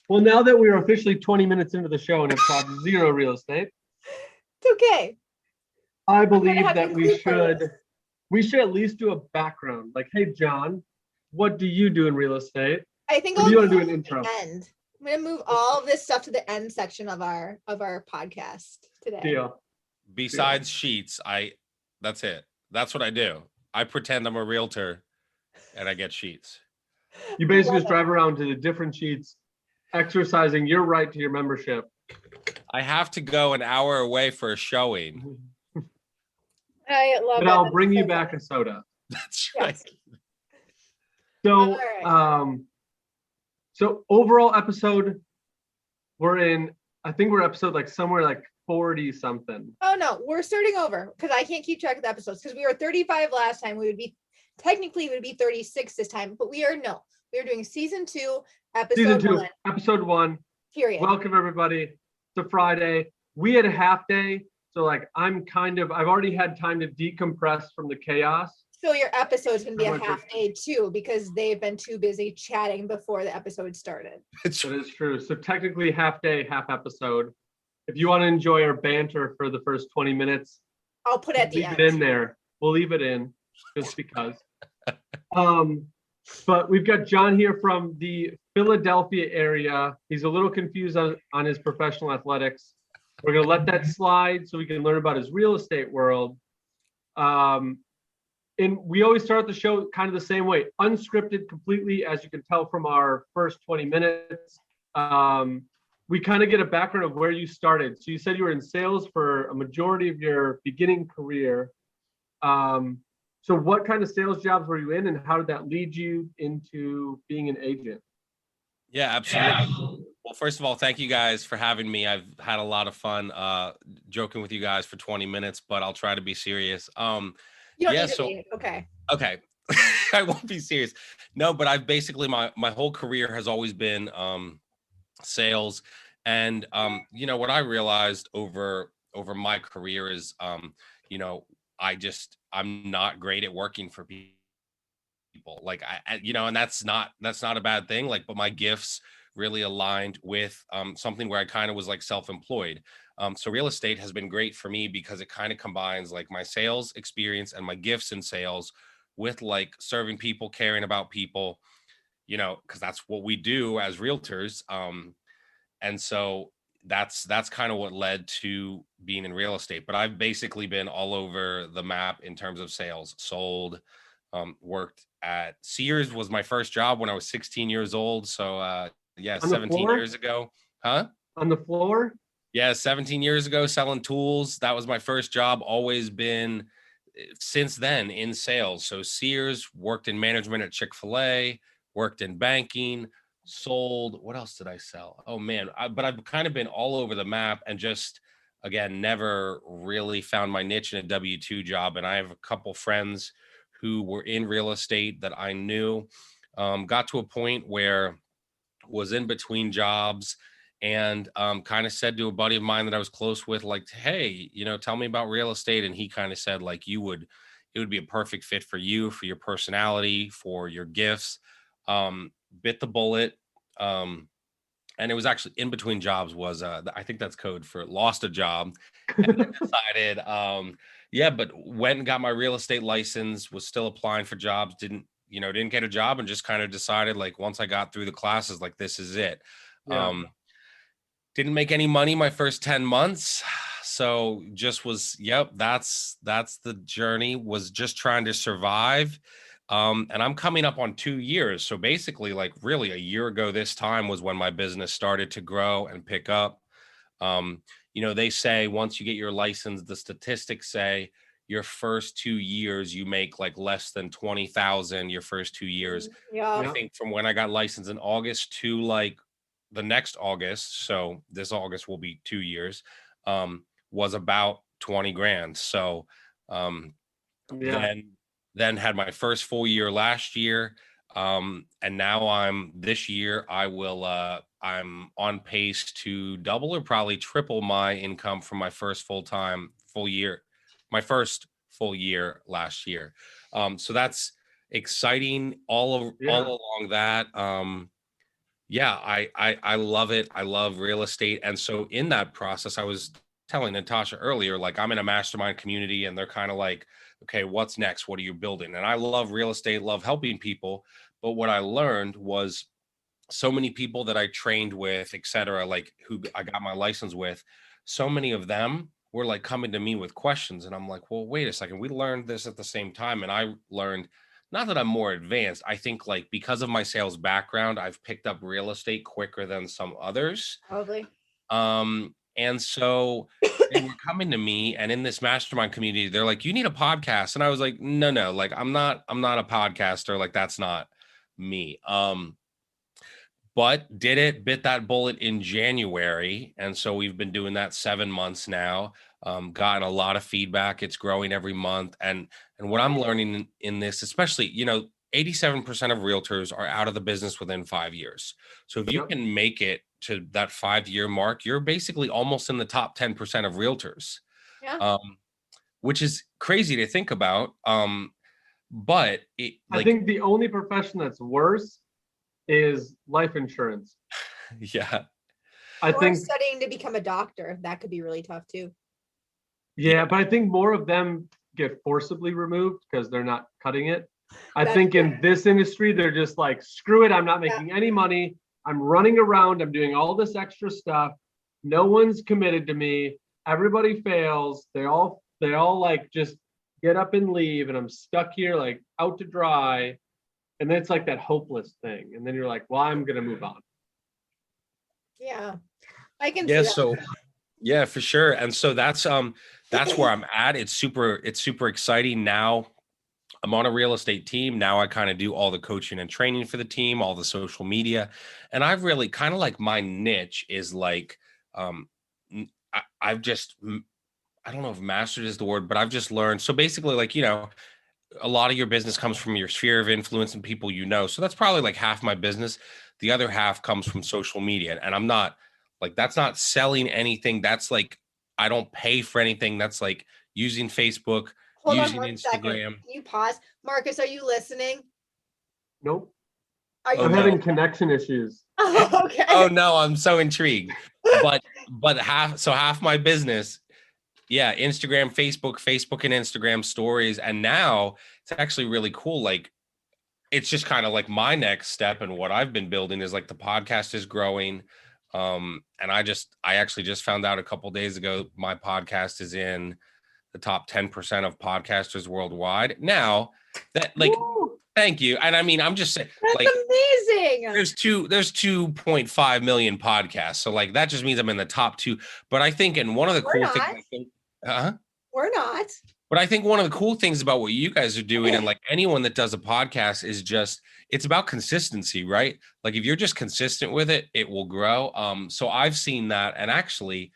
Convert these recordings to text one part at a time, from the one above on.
Well, now that we're officially 20 minutes into the show and have talked zero real estate, It's okay. I believe that we should at least do a background. Like, hey, John, what do you do in real estate? I think Or do I'll you want to do do an it intro? at the end. I'm gonna move all of this stuff to the end section of our podcast today. Deal. Besides sheets, that's it. That's what I do. I pretend I'm a realtor and I get sheets. You basically just drive around to the different sheets, exercising your right to your membership. I have to go an hour away for a showing. I love But that. I'll bring you back a soda. That's right. Yes. So, All so overall episode, I think we're episode like somewhere like 40 something. Oh no, we're starting over because I can't keep track of the episodes because we were 35 last time. We would be 36 this time, but we are doing season 2, episode 1. Episode 1. Period. Welcome everybody. It's a Friday. We had a half day, so like I've already had time to decompress from the chaos. So your episode's gonna be a half day too because they've been too busy chatting before the episode started. That is true. So technically half day, half episode. If you want to enjoy our banter for the first 20 minutes, I'll put it at the end. Leave it in there. We'll leave it in just because. But we've got John here from the Philadelphia area. He's a little confused on his professional athletics. We're going to let that slide so we can learn about his real estate world. And we always start the show kind of the same way, unscripted completely, as you can tell from our first 20 minutes. We kind of get a background of where you started. So you said you were in sales for a majority of your beginning career. So what kind of sales jobs were you in, and how did that lead you into being an agent? Yeah, absolutely. Well, first of all, thank you guys for having me. I've had a lot of fun joking with you guys for 20 minutes, but I'll try to be serious. You don't need to be. Okay. I won't be serious. No, but I've basically my whole career has always been sales. And what I realized over my career is I'm not great at working for people. Like and that's not a bad thing. Like, but my gifts really aligned with something where I kind of was like self-employed. So real estate has been great for me because it kind of combines like my sales experience and my gifts in sales with like serving people, caring about people, because that's what we do as realtors. And so that's kind of what led to being in real estate. But I've basically been all over the map in terms of sales, sold, worked at Sears was my first job when I was 16 years old. So 17 years ago. Huh? On the floor? Yeah, 17 years ago, selling tools. That was my first job. Always been since then in sales. So Sears, worked in management at Chick-fil-A, worked in banking, sold. What else did I sell? Oh man, but I've kind of been all over the map and just, again, never really found my niche in a W-2 job. And I have a couple friends who were in real estate that I knew, got to a point where was in between jobs and kind of said to a buddy of mine that I was close with, like, hey, tell me about real estate. And he kind of said, like, it would be a perfect fit for you, for your personality, for your gifts. Bit the bullet. And it was actually in between jobs was, I think that's code for lost a job. And I decided, but went and got my real estate license, was still applying for jobs, didn't get a job, and just kind of decided, like, once I got through the classes, like, this is it. Yeah. Didn't make any money my first 10 months. So just was, that's the journey, was just trying to survive. And I'm coming up on 2 years. So basically, like, really a year ago this time was when my business started to grow and pick up. They say once you get your license, the statistics say your first 2 years, you make like less than 20,000 your first 2 years. Yeah. I think from when I got licensed in August to like the next August, so this August will be 2 years, was about 20 grand. So then had my first full year last year. And now this year I'm on pace to double or probably triple my income from my first my first full year last year. So that's exciting all along that. Yeah, I love it. I love real estate. And so in that process, I was telling Natasha earlier, like I'm in a mastermind community and they're kind of like, okay, what's next? What are you building? And I love real estate, love helping people. But what I learned was so many people that I trained with, et cetera, like who I got my license with, so many of them were like coming to me with questions. And I'm like, well, wait a second. We learned this at the same time. And I learned, not that I'm more advanced. I think like because of my sales background, I've picked up real estate quicker than some others. Probably. And so they were coming to me, and in this mastermind community, they're like, you need a podcast. And I was like, no, like I'm not a podcaster. Like that's not me. But bit that bullet in January. And so we've been doing that 7 months now. Gotten a lot of feedback. It's growing every month. And what I'm learning in this, especially, 87% of realtors are out of the business within 5 years. So if you Yep. can make it to that 5-year mark, you're basically almost in the top 10% of realtors, Yeah. which is crazy to think about. But I think the only profession that's worse is life insurance. yeah. I Or think, studying to become a doctor. That could be really tough too. yeah, but I think more of them get forcibly removed because they're not cutting it. I That's think in true. this industry, they're just like, screw it, I'm not making any money. I'm running around, I'm doing all this extra stuff. No one's committed to me. Everybody fails. They all like just get up and leave, and I'm stuck here like out to dry. And then it's like that hopeless thing. And then you're like, well, I'm gonna move on. Yeah. I can see Yeah. that. So yeah, for sure. And so that's where I'm at. It's super exciting now. I'm on a real estate team. Now I kind of do all the coaching and training for the team, all the social media. And I've really kind of like my niche is like, I've just, I don't know if mastered is the word, but I've just learned. So basically like, a lot of your business comes from your sphere of influence and people, so that's probably like half my business. The other half comes from social media. And I'm not like, that's not selling anything. That's like, I don't pay for anything. That's like using Facebook, Hold on using 1 second. Instagram. Can you pause? Marcus, are you listening? Nope. Are you Oh, I'm no. having connection issues. Oh, okay. Oh no, I'm so intrigued. But half my business, yeah, Instagram, Facebook and Instagram stories. And now it's actually really cool. Like it's just kind of like my next step, and what I've been building is like the podcast is growing. And I actually just found out a couple days ago my podcast is in the top 10% of podcasters worldwide. Now that like Woo! thank you. And I mean, I'm just saying That's like amazing. there's 2.5 million podcasts. So like that just means I'm in the top 2. But I think and one of the We're cool things not. I think, uh-huh. We're not. But I think one of the cool things about what you guys are doing, and like anyone that does a podcast, is just it's about consistency, right? Like if you're just consistent with it, it will grow. So I've seen that, and actually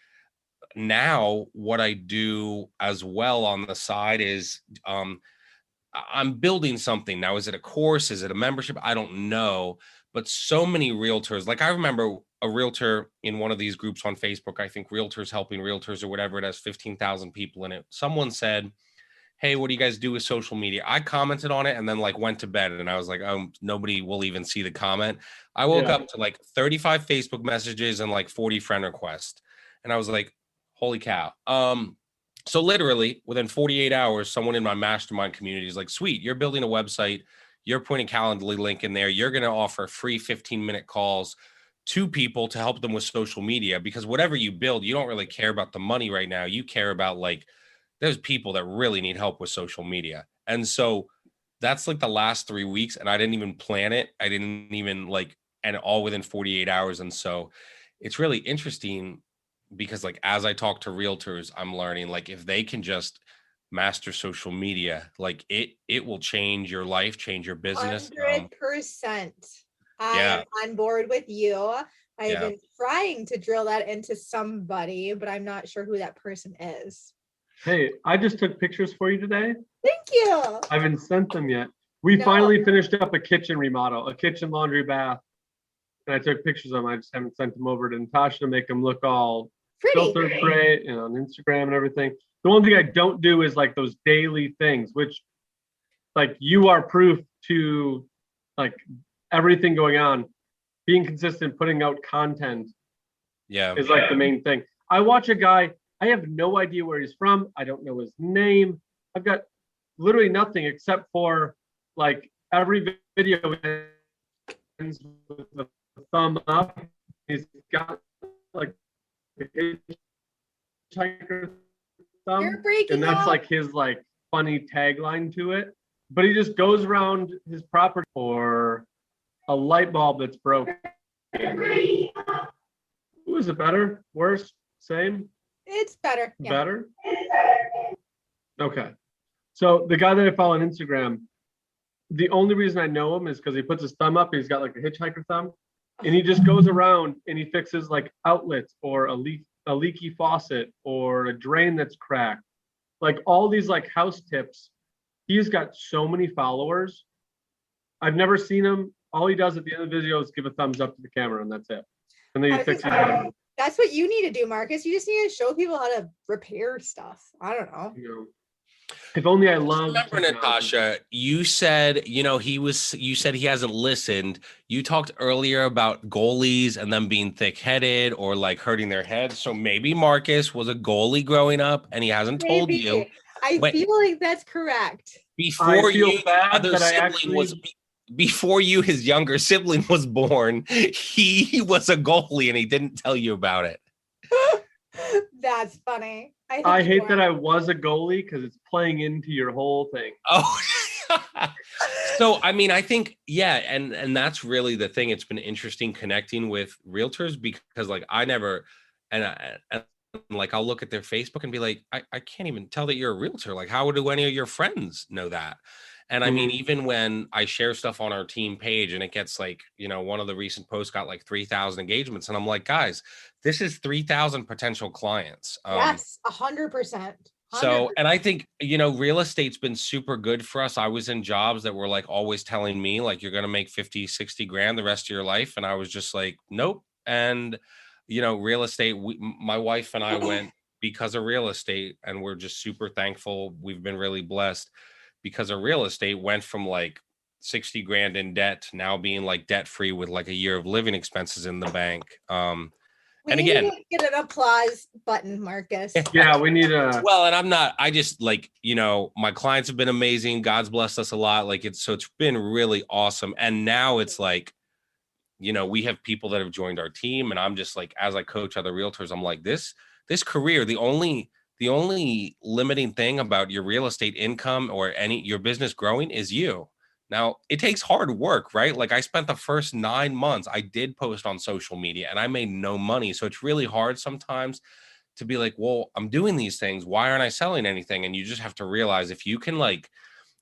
now what I do as well on the side is I'm building something now. Is it a course? Is it a membership? I don't know. But so many realtors, like I remember a realtor in one of these groups on Facebook, I think Realtors Helping Realtors or whatever, it has 15,000 people in it. Someone said, hey, what do you guys do with social media? I commented on it and then like went to bed, and I was like, oh, nobody will even see the comment. I woke up to like 35 Facebook messages and like 40 friend requests. And I was like, holy cow. So literally within 48 hours, someone in my mastermind community is like, sweet, you're building a website. You're putting a Calendly link in there. You're going to offer free 15-minute calls to people to help them with social media, because whatever you build, you don't really care about the money right now. You care about like, there's people that really need help with social media. And so that's like the last 3 weeks, and I didn't even plan it. I didn't even like, and all within 48 hours. And so it's really interesting because like, as I talk to realtors, I'm learning like if they can just master social media, like it will change your life, change your business. 100%. I Yeah. am on board with you. I've Yeah. been trying to drill that into somebody, but I'm not sure who that person is. Hey, I just took pictures for you today. Thank you. I haven't sent them yet. We No. finally finished up a kitchen remodel, a kitchen, laundry, bath. And I took pictures of them. I just haven't sent them over to Natasha to make them look all Pretty. filtered great, on Instagram and everything. The one thing I don't do is like those daily things, which like you are proof to like everything going on. being consistent, putting out content Yeah. is like the main thing. I watch a guy, I have no idea where he's from. I don't know his name. I've got literally nothing except for like every video ends with a thumb up. He's got like a hitchhiker thumb, You're breaking and that's up. like his like funny tagline to it. But he just goes around his property for a light bulb that's broken. Ooh, is it better? Worse? Same? It's better. Yeah. Better? Okay. So the guy that I follow on Instagram, the only reason I know him is because he puts his thumb up. He's got like a hitchhiker thumb, and he just goes around and he fixes like outlets or a leaky faucet or a drain that's cracked, like all these like house tips. He's got so many followers. I've never seen him. All he does at the end of the video is give a thumbs up to the camera, and that's it. And then he fixes it. That's what you need to do, Marcus. You just need to show people how to repair stuff. I don't know. You know, if only I loved. Remember, Natasha, you said, you said he hasn't listened. You talked earlier about goalies and them being thick-headed or like hurting their heads. So maybe Marcus was a goalie growing up and he hasn't told you. I feel like that's correct. Before you, his younger sibling was born, he was a goalie and he didn't tell you about it. That's funny. I hate that I was a goalie because it's playing into your whole thing. Oh, so I mean, I think, yeah, and that's really the thing. It's been interesting connecting with realtors because like I never, and like I'll look at their Facebook and be like, I can't even tell that you're a realtor. Like, how do any of your friends know that? And I mean, even when I share stuff on our team page and it gets like, one of the recent posts got like 3,000 engagements. And I'm like, guys, this is 3,000 potential clients. Yes, 100%. So, and I think, real estate's been super good for us. I was in jobs that were like always telling me like, you're going to make 50, 60 grand the rest of your life. And I was just like, nope. And, real estate, my wife and I went because of real estate, and we're just super thankful. We've been really blessed because of real estate, went from like 60 grand in debt to now being like debt free with like a year of living expenses in the bank. And again, get an applause button, Marcus. Yeah, we need a. Well, and I just like, my clients have been amazing. God's blessed us a lot. Like it's been really awesome. And now it's like, we have people that have joined our team, and I'm just like, as I coach other realtors, I'm like, this career, the only limiting thing about your real estate income or your business growing is you. Now, it takes hard work, right? Like I spent the first 9 months, I did post on social media and I made no money. So it's really hard sometimes to be like, well, I'm doing these things. Why aren't I selling anything? And you just have to realize if you can like,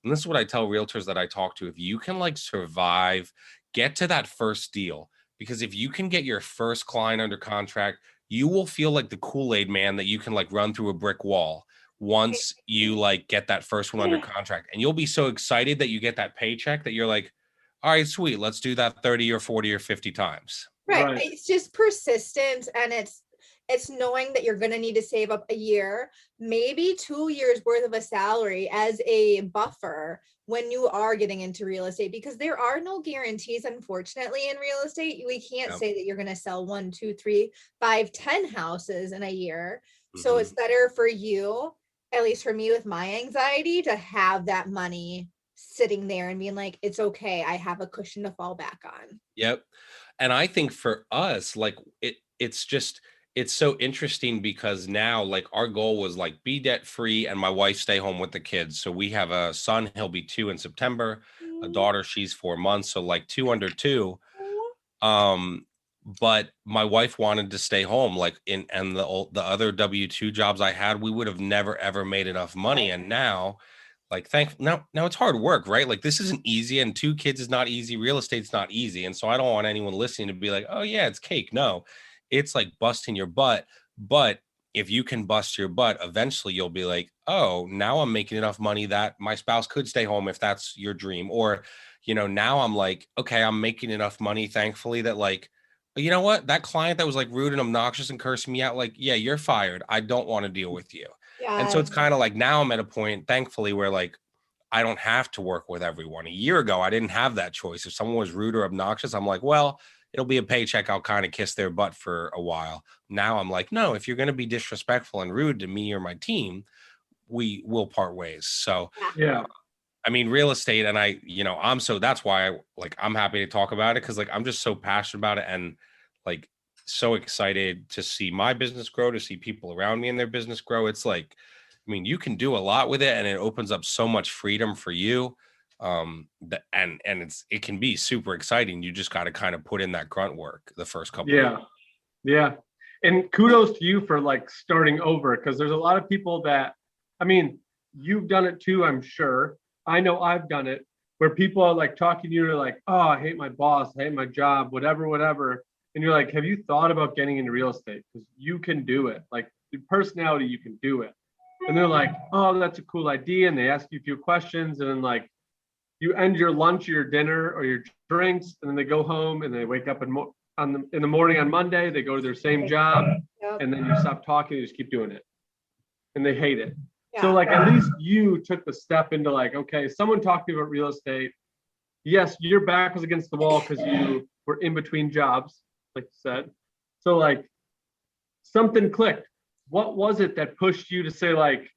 and this is what I tell realtors that I talk to, if you can like survive, get to that first deal, because if you can get your first client under contract, you will feel like the Kool-Aid man that you can like run through a brick wall once you like get that first one under contract. And you'll be so excited that you get that paycheck that you're like, all right, sweet, let's do that 30 or 40 or 50 times. Right. It's just persistence, and it's knowing that you're going to need to save up a year, maybe 2 years worth of a salary as a buffer when you are getting into real estate, because there are no guarantees, unfortunately, in real estate. We can't say that you're going to sell 1, 2, 3, 5, 10 houses in a year. So it's better for you, at least for me with my anxiety, to have that money sitting there and being like, it's okay, I have a cushion to fall back on. Yep. And I think for us, like it's so interesting because now like our goal was like be debt free and my wife stay home with the kids. So we have a son, he'll be 2 in September, a daughter, she's 4 months. So like 2 under 2. But my wife wanted to stay home, like and the other W-2 jobs I had, we would have never, ever made enough money. And now like now it's hard work, right? Like this isn't easy, and 2 kids is not easy. Real estate's not easy. And so I don't want anyone listening to be like, oh yeah, it's cake. No, it's like busting your butt. But if you can bust your butt, eventually you'll be like, oh, now I'm making enough money that my spouse could stay home if that's your dream. Or, now I'm like, okay, I'm making enough money, thankfully, that like, you know what, that client that was like rude and obnoxious and cursing me out, like, yeah, you're fired. I don't want to deal with you. Yeah. And so it's kind of like now I'm at a point, thankfully, where like, I don't have to work with everyone. A year ago, I didn't have that choice. If someone was rude or obnoxious, I'm like, well, it'll be a paycheck. I'll kind of kiss their butt for a while. Now I'm like, no, if you're going to be disrespectful and rude to me or my team, we will part ways. So, Yeah. I mean, real estate, and that's why I'm happy to talk about it, because I'm just so passionate about it, and like so excited to see my business grow, to see people around me and their business grow. It's like, I mean, you can do a lot with it, and it opens up so much freedom for you. And it can be super exciting. You just got to kind of put in that grunt work the first couple of years. Yeah. And kudos to you for like starting over, because there's a lot of people that, I mean, you've done it too, I'm sure. I know I've done it, where people are like talking to you, they're like, oh, I hate my boss, I hate my job, whatever. And you're like, have you thought about getting into real estate? Because you can do it. Like, the personality, you can do it. And they're like, oh, that's a cool idea. And they ask you a few questions, and then like you end your lunch or your dinner or your drinks, and then they go home and they wake up in the morning on Monday, they go to their same job, and then you stop talking, you just keep doing it. And they hate it. So like, at least you took the step into like, okay, someone talked to you about real estate. Yes, your back was against the wall because you were in between jobs, like you said. So like, something clicked. What was it that pushed you to say like,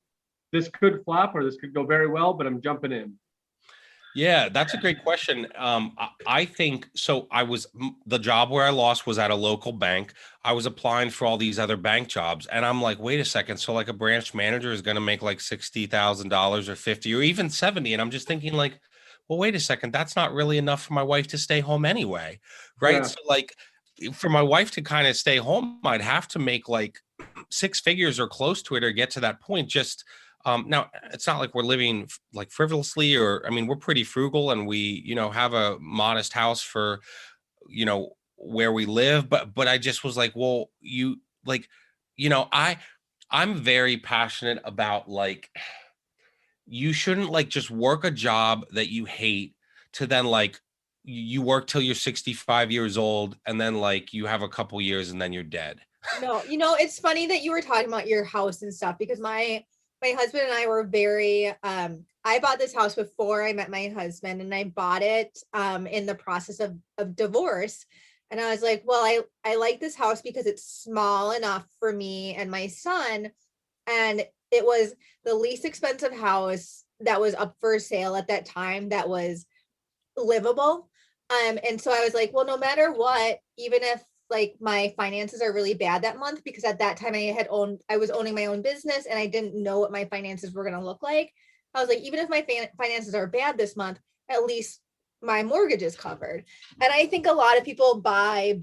this could flop or this could go very well, but I'm jumping in? Yeah, that's a great question. I think so. The job where I lost was at a local bank. I was applying for all these other bank jobs, and I'm like, wait a second. So like a branch manager is going to make like $60,000 or 50 or even 70. And I'm just thinking like, well, wait a second. That's not really enough for my wife to stay home anyway. Right. Yeah. So like for my wife to kind of stay home, I'd have to make like 6 figures or close to it or get to that point. Just now, it's not like we're living like frivolously, or I mean, we're pretty frugal, and we, have a modest house for, where we live. But I just was like, well, I'm very passionate about like, you shouldn't like just work a job that you hate to then like you work till you're 65 years old, and then like you have a couple years and then you're dead. No, it's funny that you were talking about your house and stuff, because my husband and I were very, I bought this house before I met my husband, and I bought it in the process of divorce. And I was like, well, I like this house because it's small enough for me and my son. And it was the least expensive house that was up for sale at that time that was livable. And so I was like, well, no matter what, even if like my finances are really bad that month, because at that time I was owning my own business and I didn't know what my finances were going to look like. I was like, even if my finances are bad this month, at least my mortgage is covered. And I think a lot of people buy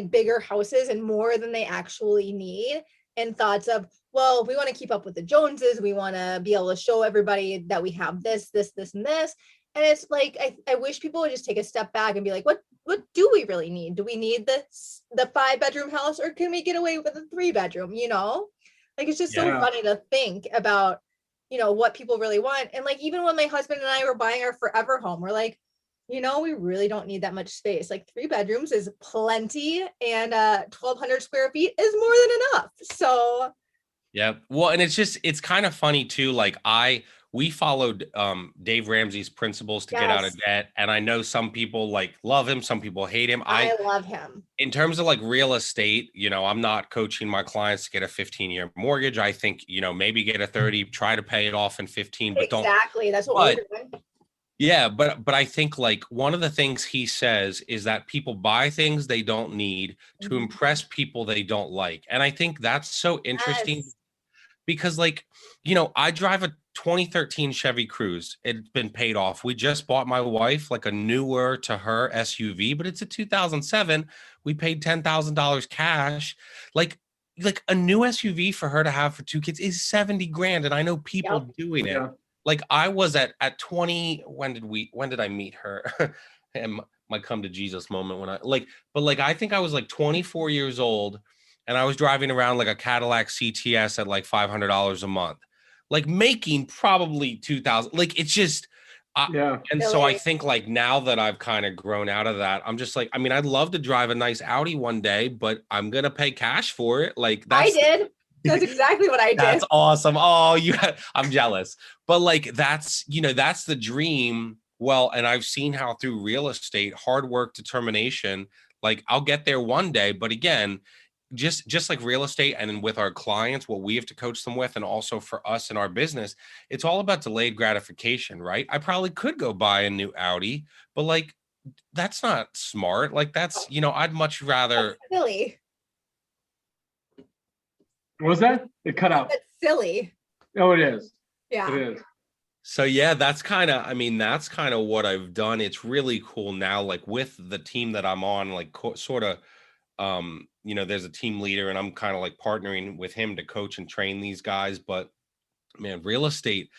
bigger houses and more than they actually need, in thoughts of, well, we want to keep up with the Joneses. We want to be able to show everybody that we have this, and this. And it's like, I wish people would just take a step back and be like, what do we really need? Do we need the 5-bedroom house, or can we get away with a 3-bedroom? Like, it's just so funny to think about, what people really want. And like, even when my husband and I were buying our forever home, we're like, we really don't need that much space. Like 3 bedrooms is plenty, and 1,200 square feet is more than enough. So yeah. Well, and it's kind of funny too. Like we followed Dave Ramsey's principles to get out of debt. And I know some people like love him, some people hate him. I love him. In terms of like real estate, I'm not coaching my clients to get a 15-year mortgage. I think, maybe get a 30, try to pay it off in 15, but don't. Exactly. That's what we're doing. Yeah, but I think like one of the things he says is that people buy things they don't need to impress people they don't like. And I think that's so interesting because like, I drive a 2013 Chevy Cruze. It's been paid off. We just bought my wife like a newer to her SUV, but it's a 2007. We paid $10,000 cash. Like a new SUV for her to have for 2 kids is 70 grand. And I know people doing it. Like I was at 20. When did I meet her? And my come to Jesus moment when I think I was like 24 years old, and I was driving around like a Cadillac CTS at like $500 a month, like making probably 2,000. Like it's just, And so I think like now that I've kind of grown out of that, I'm just like, I mean, I'd love to drive a nice Audi one day, but I'm gonna pay cash for it. Like I did. That's exactly what I did. That's awesome. Oh, I'm jealous. But like, that's the dream Well, and I've seen how through real estate, hard work, determination, like I'll get there one day, but again, just like real estate and with our clients, what we have to coach them with, and also for us in our business, it's all about delayed gratification, right? I probably could go buy a new Audi, but like that's not smart. Like that's, I'd much rather. That's silly. What was that? It cut out. That's silly. Oh, it is. Yeah. It is. So yeah, that's kind of what I've done. It's really cool now, like with the team that I'm on, like sort of, there's a team leader and I'm kind of like partnering with him to coach and train these guys. But man, real estate,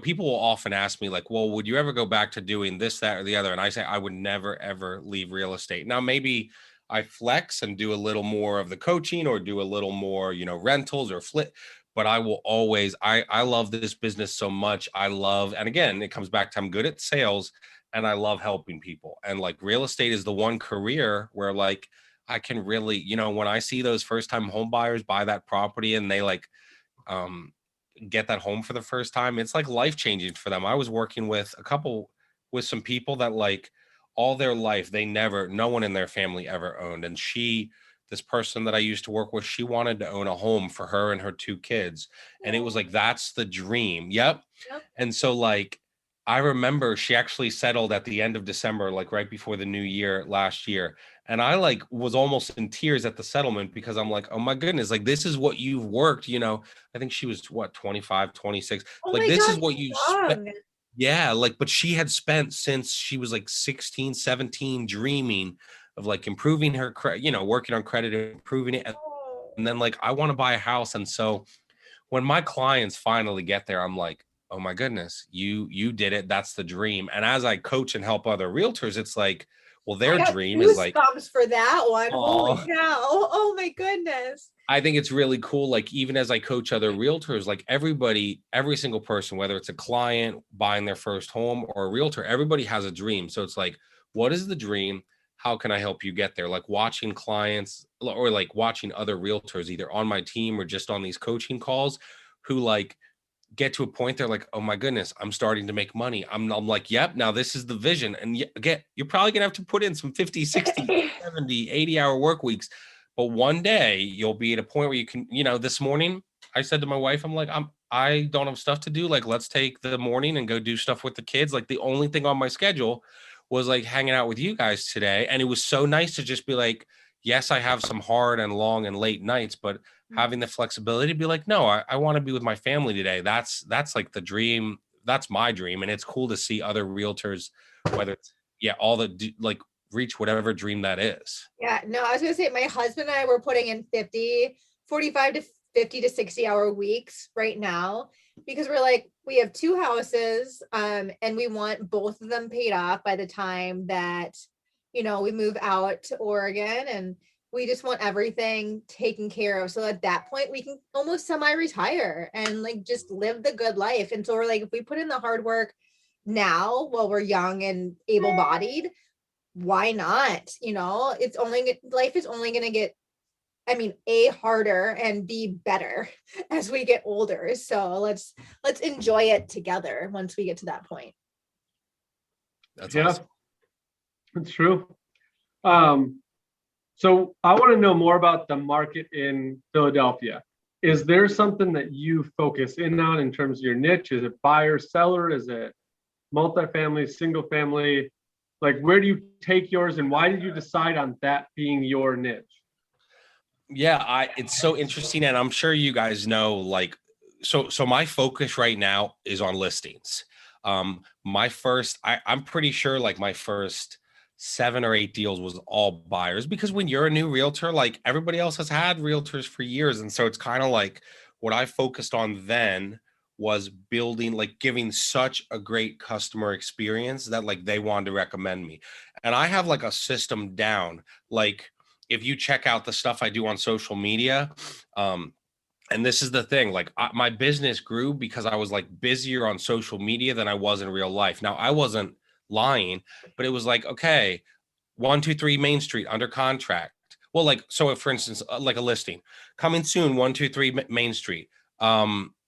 people will often ask me like, well, would you ever go back to doing this, that, or the other? And I say, I would never, ever leave real estate. Now, maybe I flex and do a little more of the coaching or do a little more, rentals or flip, but I will always, I love this business so much. And again, it comes back to I'm good at sales and I love helping people. And like real estate is the one career where like, I can really, when I see those first time home buyers buy that property and they like, get that home for the first time, it's like life changing for them. I was working with some people that like all their life, no one in their family ever owned. And this person that I used to work with, she wanted to own a home for her and her two kids. And it was like, that's the dream. Yep. And so like, I remember she actually settled at the end of December, like right before the new year last year. And I like was almost in tears at the settlement because I'm like, oh my goodness, like this is what you've worked, I think she was 25, 26. Oh like my this God, is what you spent. Yeah. Like, but she had spent since she was like 16, 17, dreaming of like improving her credit, working on credit, improving it. And then like, I want to buy a house. And so when my clients finally get there, I'm like, oh my goodness, you did it. That's the dream. And as I coach and help other realtors, it's like, well, their dream is like for that one. Oh. Holy cow. Oh my goodness. I think it's really cool. Like, even as I coach other realtors, like every single person, whether it's a client buying their first home or a realtor, everybody has a dream. So it's like, what is the dream? How can I help you get there? Like watching clients or like watching other realtors, either on my team or just on these coaching calls, who like get to a point they're like, oh my goodness, I'm starting to make money. I'm like, yep, now this is the vision. And again, you're probably gonna have to put in some 50, 60, 70, 80-hour work weeks. But one day you'll be at a point where you can, this morning I said to my wife, I'm like, I don't have stuff to do. Like, let's take the morning and go do stuff with the kids. Like the only thing on my schedule was like hanging out with you guys today. And it was so nice to just be like, yes, I have some hard and long and late nights, but having the flexibility to be like, no, I want to be with my family today. That's like the dream. That's my dream. And it's cool to see other realtors, whether it's, all the like reach whatever dream that is. Yeah, no, I was going to say my husband and I were putting in 45 to 50 to 60-hour weeks right now because we're like, we have two houses and we want both of them paid off by the time that, we move out to Oregon, and we just want everything taken care of. So at that point we can almost semi-retire and like just live the good life. And so we're like, if we put in the hard work now while we're young and able-bodied, why not? Life is only going to get, harder and be better as we get older. So let's enjoy it together once we get to that point. That's awesome. It's true. So I want to know more about the market in Philadelphia. Is there something that you focus in on in terms of your niche? Is it buyer, seller? Is it multifamily, single family? Like, where do you take yours, and why did you decide on that being your niche? Yeah, it's so interesting. And I'm sure you guys know, like, so my focus right now is on listings. I'm pretty sure like my first 7 or 8 deals was all buyers, because when you're a new realtor, like everybody else has had realtors for years. And so it's kind of like what I focused on then was building, like giving such a great customer experience that like they wanted to recommend me. And I have like a system down. Like if you check out the stuff I do on social media, and this is the thing, like my business grew because I was like busier on social media than I was in real life. Now I wasn't lying, but it was like, okay, 123 Main Street under contract. Well, like, so if, for instance, like a listing coming soon, 123 Main Street,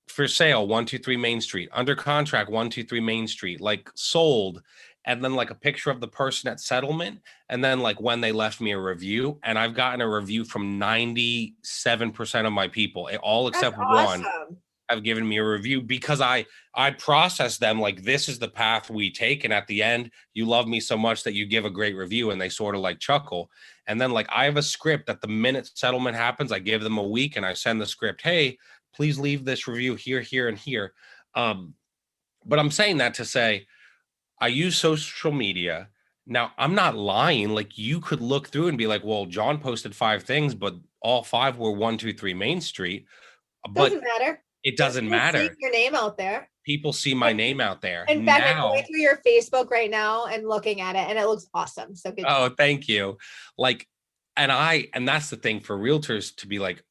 for sale, 123 Main Street, under contract, 123 Main Street, like sold, and then like a picture of the person at settlement, and then like when they left me a review. And I've gotten a review from 97% of my people, all except That's one awesome. have given me a review, because I process them like, this is the path we take, and at the end you love me so much that you give a great review, and they sort of like chuckle. And then like I have a script that the minute settlement happens, I give them a week and I send the script, hey, please leave this review here, here, and here. But I'm saying that to say I use social media. Now, I'm not lying. Like, you could look through and be like, well, John posted 5 things, but all 5 were 123 Main Street. But Doesn't matter. it doesn't People see matter. your name out there. People see my name out there. In fact, I'm now. going through your Facebook right now and looking at it, and it looks awesome. So good. Oh, thank you. Like, and that's the thing for realtors, to be like,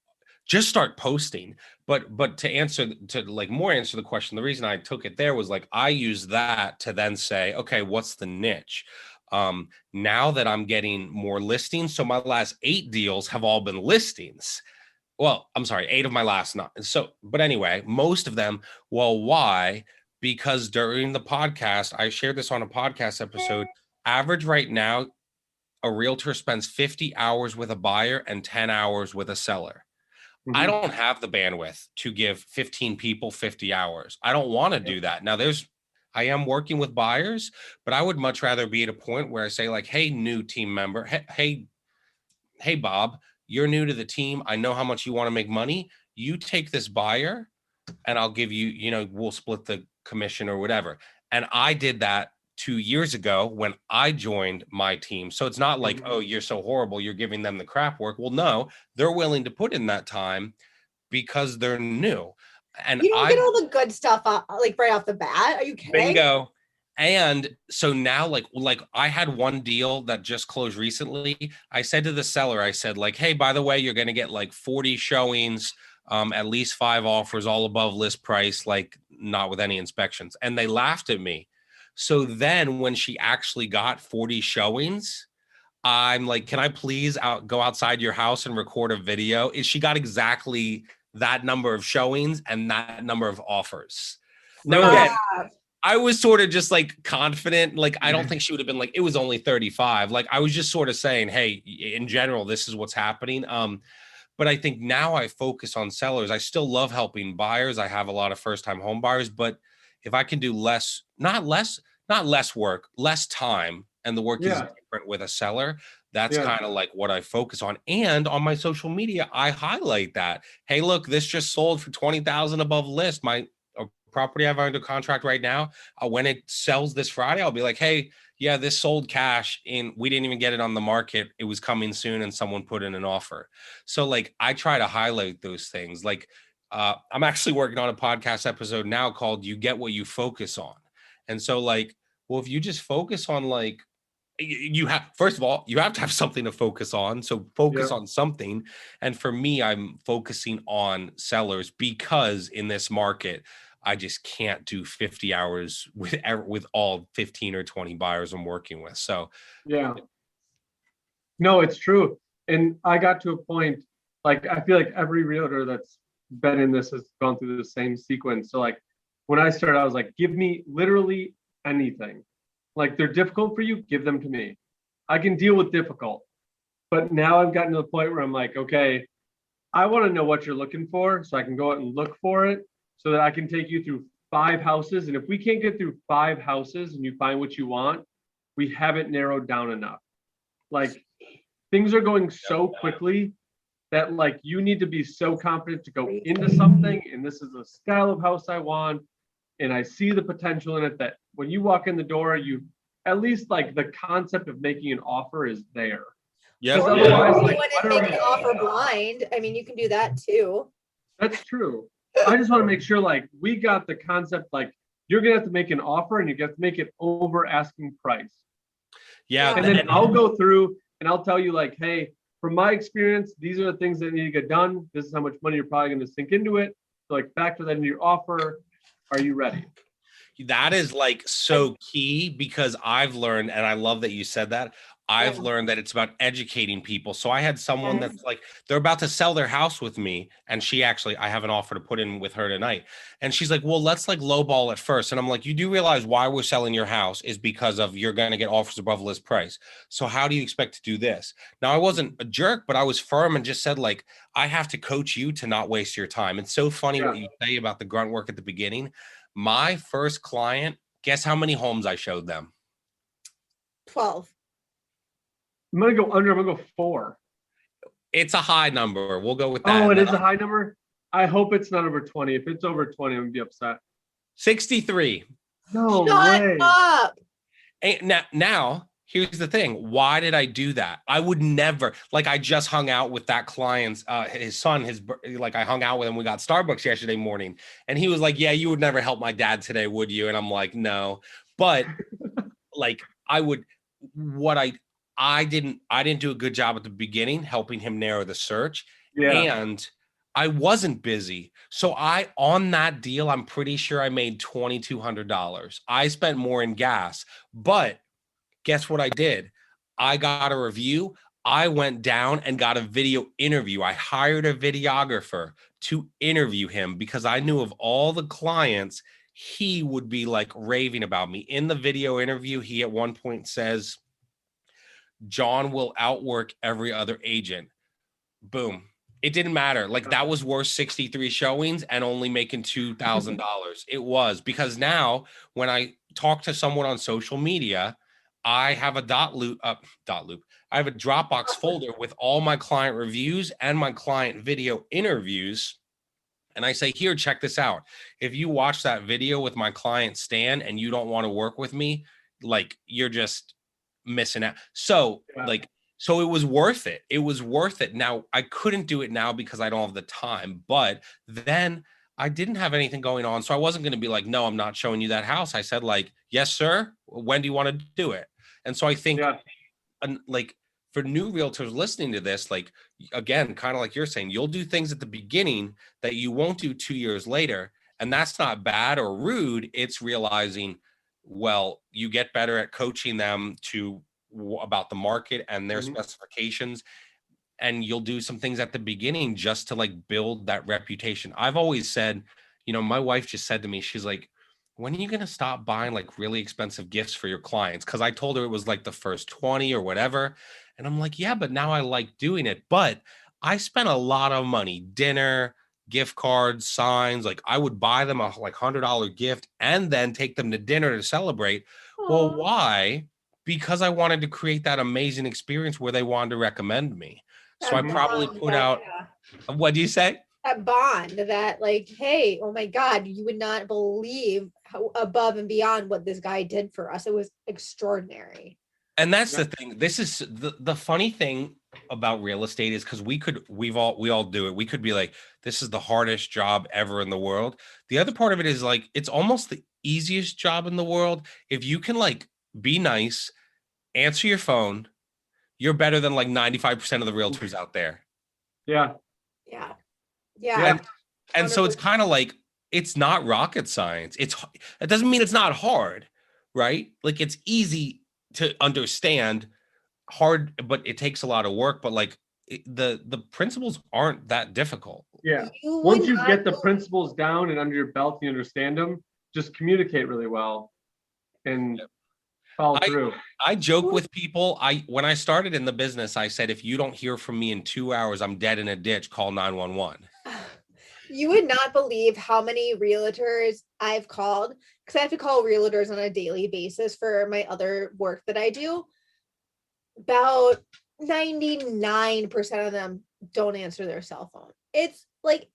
just start posting. But to answer the question, the reason I took it there was like, I use that to then say, okay, what's the niche? Now that I'm getting more listings, so my last 8 deals have all been listings. Well, I'm sorry, 8 of my last 9. So, but anyway, most of them. Well, why? Because during the podcast, I shared this on a podcast episode. Average right now, a realtor spends 50 hours with a buyer and 10 hours with a seller. Mhm. I don't have the bandwidth to give 15 people 50 hours. I don't want to do that. Now I am working with buyers, but I would much rather be at a point where I say like, hey, new team member, hey, Bob, you're new to the team. I know how much you want to make money. You take this buyer and I'll give you, we'll split the commission or whatever. And I did that 2 years ago when I joined my team. So it's not like, oh, you're so horrible, you're giving them the crap work. Well, no, they're willing to put in that time because they're new. And you don't get all the good stuff like right off the bat. Are you kidding? Bingo. And so now like I had one deal that just closed recently. I said to the seller, I said like, hey, by the way, you're going to get like 40 showings, at least 5 offers, all above list price, like not with any inspections. And they laughed at me. So then when she actually got 40 showings, I'm like, can I please go outside your house and record a video? She got exactly that number of showings and that number of offers. Now, again, I was sort of just like confident. Like, I don't think she would have been like, it was only 35. Like, I was just sort of saying, hey, in general, this is what's happening. But I think now I focus on sellers. I still love helping buyers. I have a lot of first-time home buyers, but if I can do not less work, less time, and the work is different with a seller, that's kind of like what I focus on. And on my social media, I highlight that. Hey, look, this just sold for 20,000 above list. My property I have under contract right now. When it sells this Friday, I'll be like, hey, yeah, this sold cash and we didn't even get it on the market. It was coming soon and someone put in an offer. So like, I try to highlight those things. Like, I'm actually working on a podcast episode now called You Get What You Focus On. And so like, well, if you just focus on like, first of all, you have to have something to focus on. So focus on something. And for me, I'm focusing on sellers because in this market, I just can't do 50 hours with all 15 or 20 buyers I'm working with. So yeah, no, it's true. And I got to a point, like, I feel like every realtor that's been in this has gone through the same sequence. So like when I started, I was like, give me literally anything. Like, they're difficult for you, give them to me. I can deal with difficult. But now I've gotten to the point where I'm like, okay, I want to know what you're looking for so I can go out and look for it so that I can take you through 5 houses. And if we can't get through 5 houses and you find what you want, we haven't narrowed down enough. Like, things are going so quickly that like you need to be so confident to go into something. And this is the style of house I want. And I see the potential in it that when you walk in the door, you at least like the concept of making an offer is there. Yeah. Or Otherwise, like, you want to make an offer blind. I mean, you can do that too. That's true. I just want to make sure like we got the concept, like you're gonna have to make an offer and you have to make it over asking price. Yeah. And then I'll go through and I'll tell you like, hey, from my experience, these are the things that need to get done. This is how much money you're probably going to sink into it. So like factor that into your offer. Are you ready? That is like so key because I've learned, and I love that you said that. I've Yeah. learned that it's about educating people. So I had someone Yes. that's like, they're about to sell their house with me. And I have an offer to put in with her tonight. And she's like, well, let's like lowball it first. And I'm like, you do realize why we're selling your house is because of you're going to get offers above list price. So how do you expect to do this? Now, I wasn't a jerk, but I was firm and just said, like, I have to coach you to not waste your time. It's so funny Yeah. what you say about the grunt work at the beginning. My first client, guess how many homes I showed them? 12. I'm gonna go under. I'm gonna go 4. It's a high number. We'll go with that. Oh, it is a high number. I hope it's not over 20. If it's over 20, I'm gonna be upset. 63. No Shut way. up. And now, here's the thing. Why did I do that? I would never, like, I just hung out with that client's, his son, I hung out with him. We got Starbucks yesterday morning. And he was like, yeah, you would never help my dad today, would you? And I'm like, no. But like, I didn't do a good job at the beginning helping him narrow the search. Yeah. And I wasn't busy. So on that deal, I'm pretty sure I made $2,200. I spent more in gas, but guess what I did? I got a review. I went down and got a video interview. I hired a videographer to interview him because I knew of all the clients, he would be like raving about me. In the video interview, he at one point says, John will outwork every other agent. Boom. It didn't matter. Like that was worth 63 showings and only making $2,000. It was because now when I talk to someone on social media, I have a dot loop. I have a Dropbox folder with all my client reviews and my client video interviews. And I say, here, check this out. If you watch that video with my client Stan and you don't want to work with me, like you're just missing out. So so it was worth it. It was worth it. Now I couldn't do it now because I don't have the time, but then I didn't have anything going on. So I wasn't going to be like, no, I'm not showing you that house. I said like, yes, sir. When do you want to do it? And so I think like for new realtors listening to this, like, again, kind of like you're saying, you'll do things at the beginning that you won't do 2 years later. And that's not bad or rude. It's realizing, well, you get better at coaching them about the market and their specifications. And you'll do some things at the beginning just to like build that reputation. I've always said, my wife just said to me, she's like, when are you going to stop buying like really expensive gifts for your clients? Because I told her it was like the first 20 or whatever. And I'm like, yeah, but now I like doing it. But I spent a lot of money, dinner, gift cards, signs. Like I would buy them a like $100 gift and then take them to dinner to celebrate. Aww. Well, why? Because I wanted to create that amazing experience where they wanted to recommend me. So I probably put out, what do you say? That bond that like, hey, oh my God, you would not believe how above and beyond what this guy did for us. It was extraordinary. And that's the thing. This is the funny thing about real estate is because we all do it. We could be like, this is the hardest job ever in the world. The other part of it is like, it's almost the easiest job in the world. If you can like be nice, answer your phone, you're better than like 95% of the realtors out there. Yeah. Yeah. Yeah. And so it's kind of like, it's not rocket science. It doesn't mean it's not hard, right? Like it's easy to understand, hard, but it takes a lot of work. But like the principles aren't that difficult. Yeah. Once you get the principles down and under your belt, you understand them, just communicate really well and follow through. I joke with people. When I started in the business, I said, if you don't hear from me in 2 hours, I'm dead in a ditch, call 911. You would not believe how many realtors I've called, because I have to call realtors on a daily basis for my other work that I do. About 99% of them don't answer their cell phone. It's like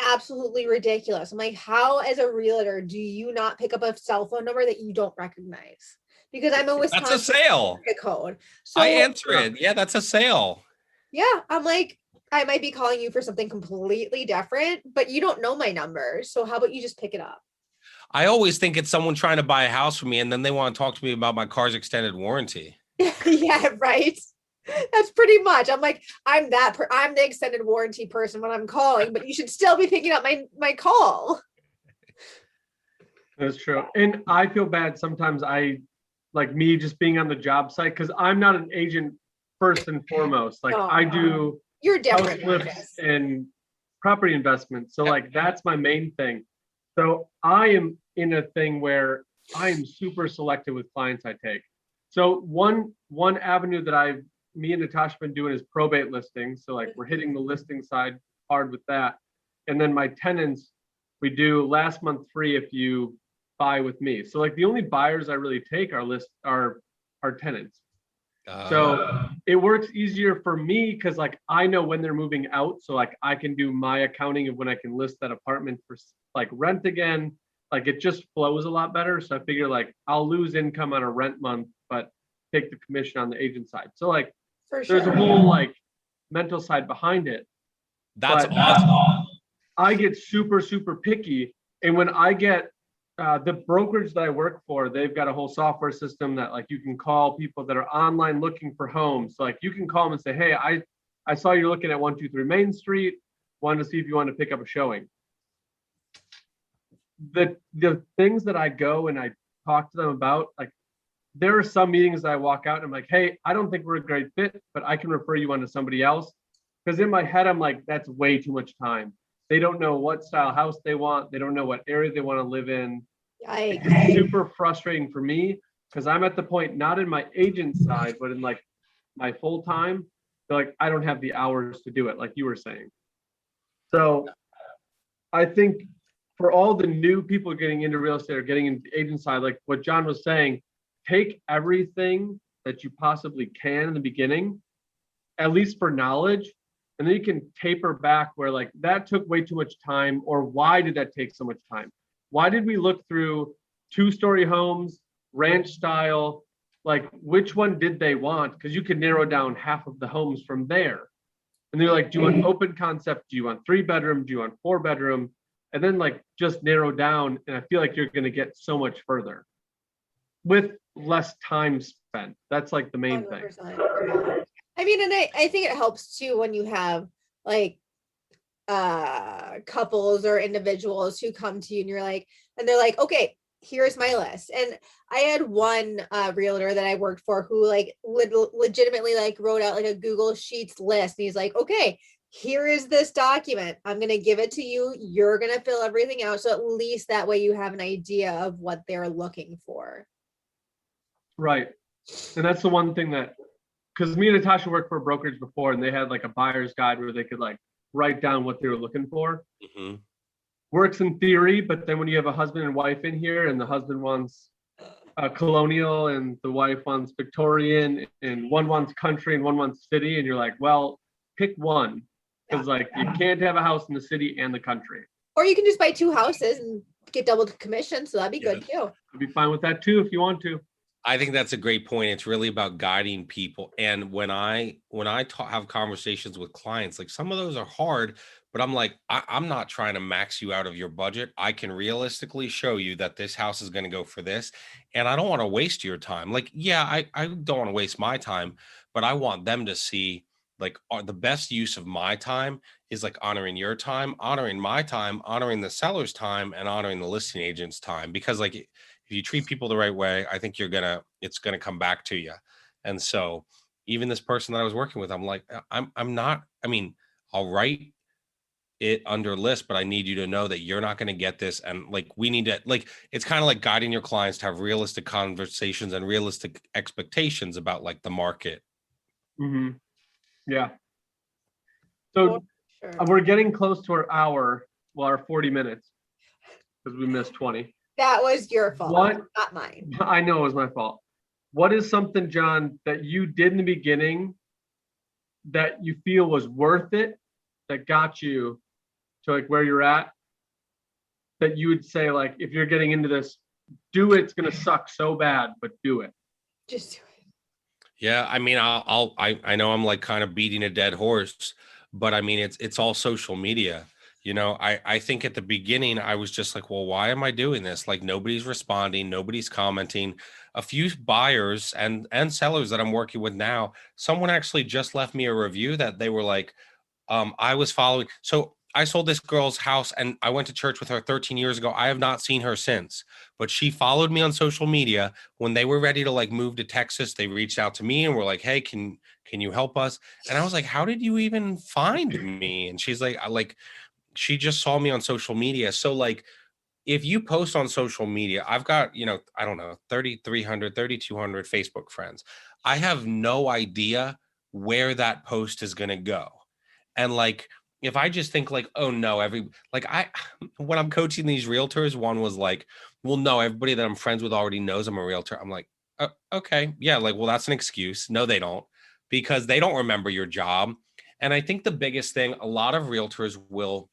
absolutely ridiculous. I'm like, how as a realtor do you not pick up a cell phone number that you don't recognize? Because I'm a Wisconsin. That's a sale. Code. So I answer it. Yeah, that's a sale. Yeah, I'm like, I might be calling you for something completely different, but you don't know my number. So how about you just pick it up? I always think it's someone trying to buy a house from me, and then they want to talk to me about my car's extended warranty. Yeah, right. That's pretty much. I'm like, I'm the extended warranty person when I'm calling, but you should still be picking up my call. That's true. And I feel bad sometimes. like me just being on the job site, because I'm not an agent first and foremost. Like No. I do You're house different. flips and property investments. So like that's my main thing. So I am in a thing where I am super selective with clients I take. So one avenue that me and Natasha been doing is probate listings. So like we're hitting the listing side hard with that. And then my tenants, we do last month free if you buy with me. So like the only buyers I really take are tenants. So it works easier for me because like I know when they're moving out. So like I can do my accounting of when I can list that apartment for like rent again. Like it just flows a lot better. So I figure like I'll lose income on a rent month, but take the commission on the agent side. So like there's a whole like mental side behind it. That's But awesome. I get super, super picky. And when I get the brokerage that I work for, they've got a whole software system that like you can call people that are online looking for homes. So like you can call them and say, hey, I saw you're looking at 123 Main Street. Wanted to see if you want to pick up a showing. The things that I go and I talk to them about, like there are some meetings that I walk out and I'm like, hey, I don't think we're a great fit, but I can refer you on to somebody else. Because in my head, I'm like, that's way too much time. They don't know what style house they want. They don't know what area they want to live in. It's super frustrating for me because I'm at the point, not in my agent side, but in like my full time. Like I don't have the hours to do it, like you were saying. So I think for all the new people getting into real estate or getting into the agent side, like what John was saying, take everything that you possibly can in the beginning, at least for knowledge. And then you can taper back where like that took way too much time, or why did that take so much time? Why did we look through 2-story homes, ranch style, like which one did they want? Because you could narrow down half of the homes from there. And they're like, do you want open concept? Do you want 3-bedroom? Do you want 4-bedroom? And then like just narrow down. And I feel like you're going to get so much further with less time spent. That's like the main 100%. thing. I mean, and I think it helps too when you have like couples or individuals who come to you and you're like, and they're like, okay, here's my list. And I had one realtor that I worked for who like legitimately like wrote out like a Google Sheets list. And he's like, okay, here is this document. I'm going to give it to you. You're going to fill everything out. So at least that way you have an idea of what they're looking for. Right. And that's the one thing that, because me and Natasha worked for a brokerage before and they had like a buyer's guide where they could like write down what they were looking for. Mm-hmm. Works in theory, but then when you have a husband and wife in here and the husband wants colonial and the wife wants Victorian and one wants country and one wants city, and you're like, well, pick one, because like you can't have a house in the city and the country. Or you can just buy 2 houses and get double commission, so that'd be good too. I'd be fine with that too if you want to. I think that's a great point. It's really about guiding people. And when I have conversations with clients, like some of those are hard, but I'm like, I'm not trying to max you out of your budget. I can realistically show you that this house is going to go for this. And I don't want to waste your time. Like, yeah, I don't want to waste my time, but I want them to see like the best use of my time is like honoring your time, honoring my time, honoring the seller's time, and honoring the listing agent's time. Because like, if you treat people the right way, I think it's gonna come back to you. And so even this person that I was working with, I'm like, I'll write it under list, but I need you to know that you're not going to get this. And like, we need to, like, it's kind of like guiding your clients to have realistic conversations and realistic expectations about like the market. Mm-hmm. Yeah. So Sure. we're getting close to our hour, well, our 40 minutes, because we missed 20. That was your fault, not mine. I know it was my fault. What is something, John, that you did in the beginning that you feel was worth it, that got you to like where you're at, that you would say like, if you're getting into this, do it. It's going to suck so bad, but do it. Just do it. Yeah. I mean, I know I'm like kind of beating a dead horse, but I mean, it's all social media. You know, I think at the beginning, I was just like, well, why am I doing this? Like nobody's responding, nobody's commenting. A few buyers and sellers that I'm working with now, someone actually just left me a review that they were like, I was following. So I sold this girl's house and I went to church with her 13 years ago. I have not seen her since, but she followed me on social media. When they were ready to like move to Texas, they reached out to me and were like, hey, can you help us? And I was like, how did you even find me? And she's like, she just saw me on social media. So like, if you post on social media, I've got, I don't know, 3,300, 3,200 Facebook friends. I have no idea where that post is going to go. And like, if I just think like, oh no, when I'm coaching these realtors, one was like, well, no, everybody that I'm friends with already knows I'm a realtor. I'm like, oh, okay. Yeah. Like, well, that's an excuse. No, they don't, because they don't remember your job. And I think the biggest thing, a lot of realtors will,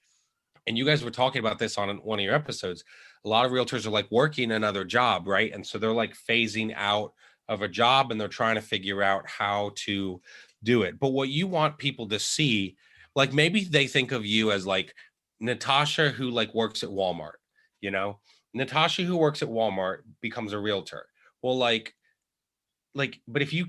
and you guys were talking about this on one of your episodes, a lot of realtors are like working another job, right? And so they're like phasing out of a job and they're trying to figure out how to do it. But what you want people to see, like maybe they think of you as like Natasha who like works at Walmart, Natasha who works at Walmart becomes a realtor. Well, but if you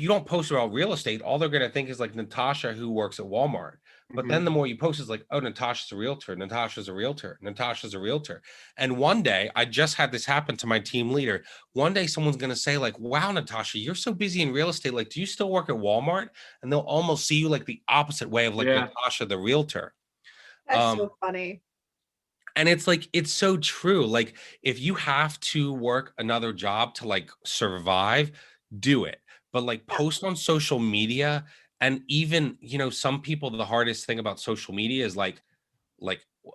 don't post about real estate, all they're going to think is like Natasha who works at Walmart. But then the more you post is like, oh, Natasha's a realtor, Natasha's a realtor, Natasha's a realtor. And one day, I just had this happen to my team leader. One day someone's going to say like, wow, Natasha, you're so busy in real estate. Like, do you still work at Walmart? And they'll almost see you like the opposite way of like Natasha, the realtor. That's so funny. And it's like, it's so true. Like if you have to work another job to like survive, do it. But like post on social media. And even, some people, the hardest thing about social media is like,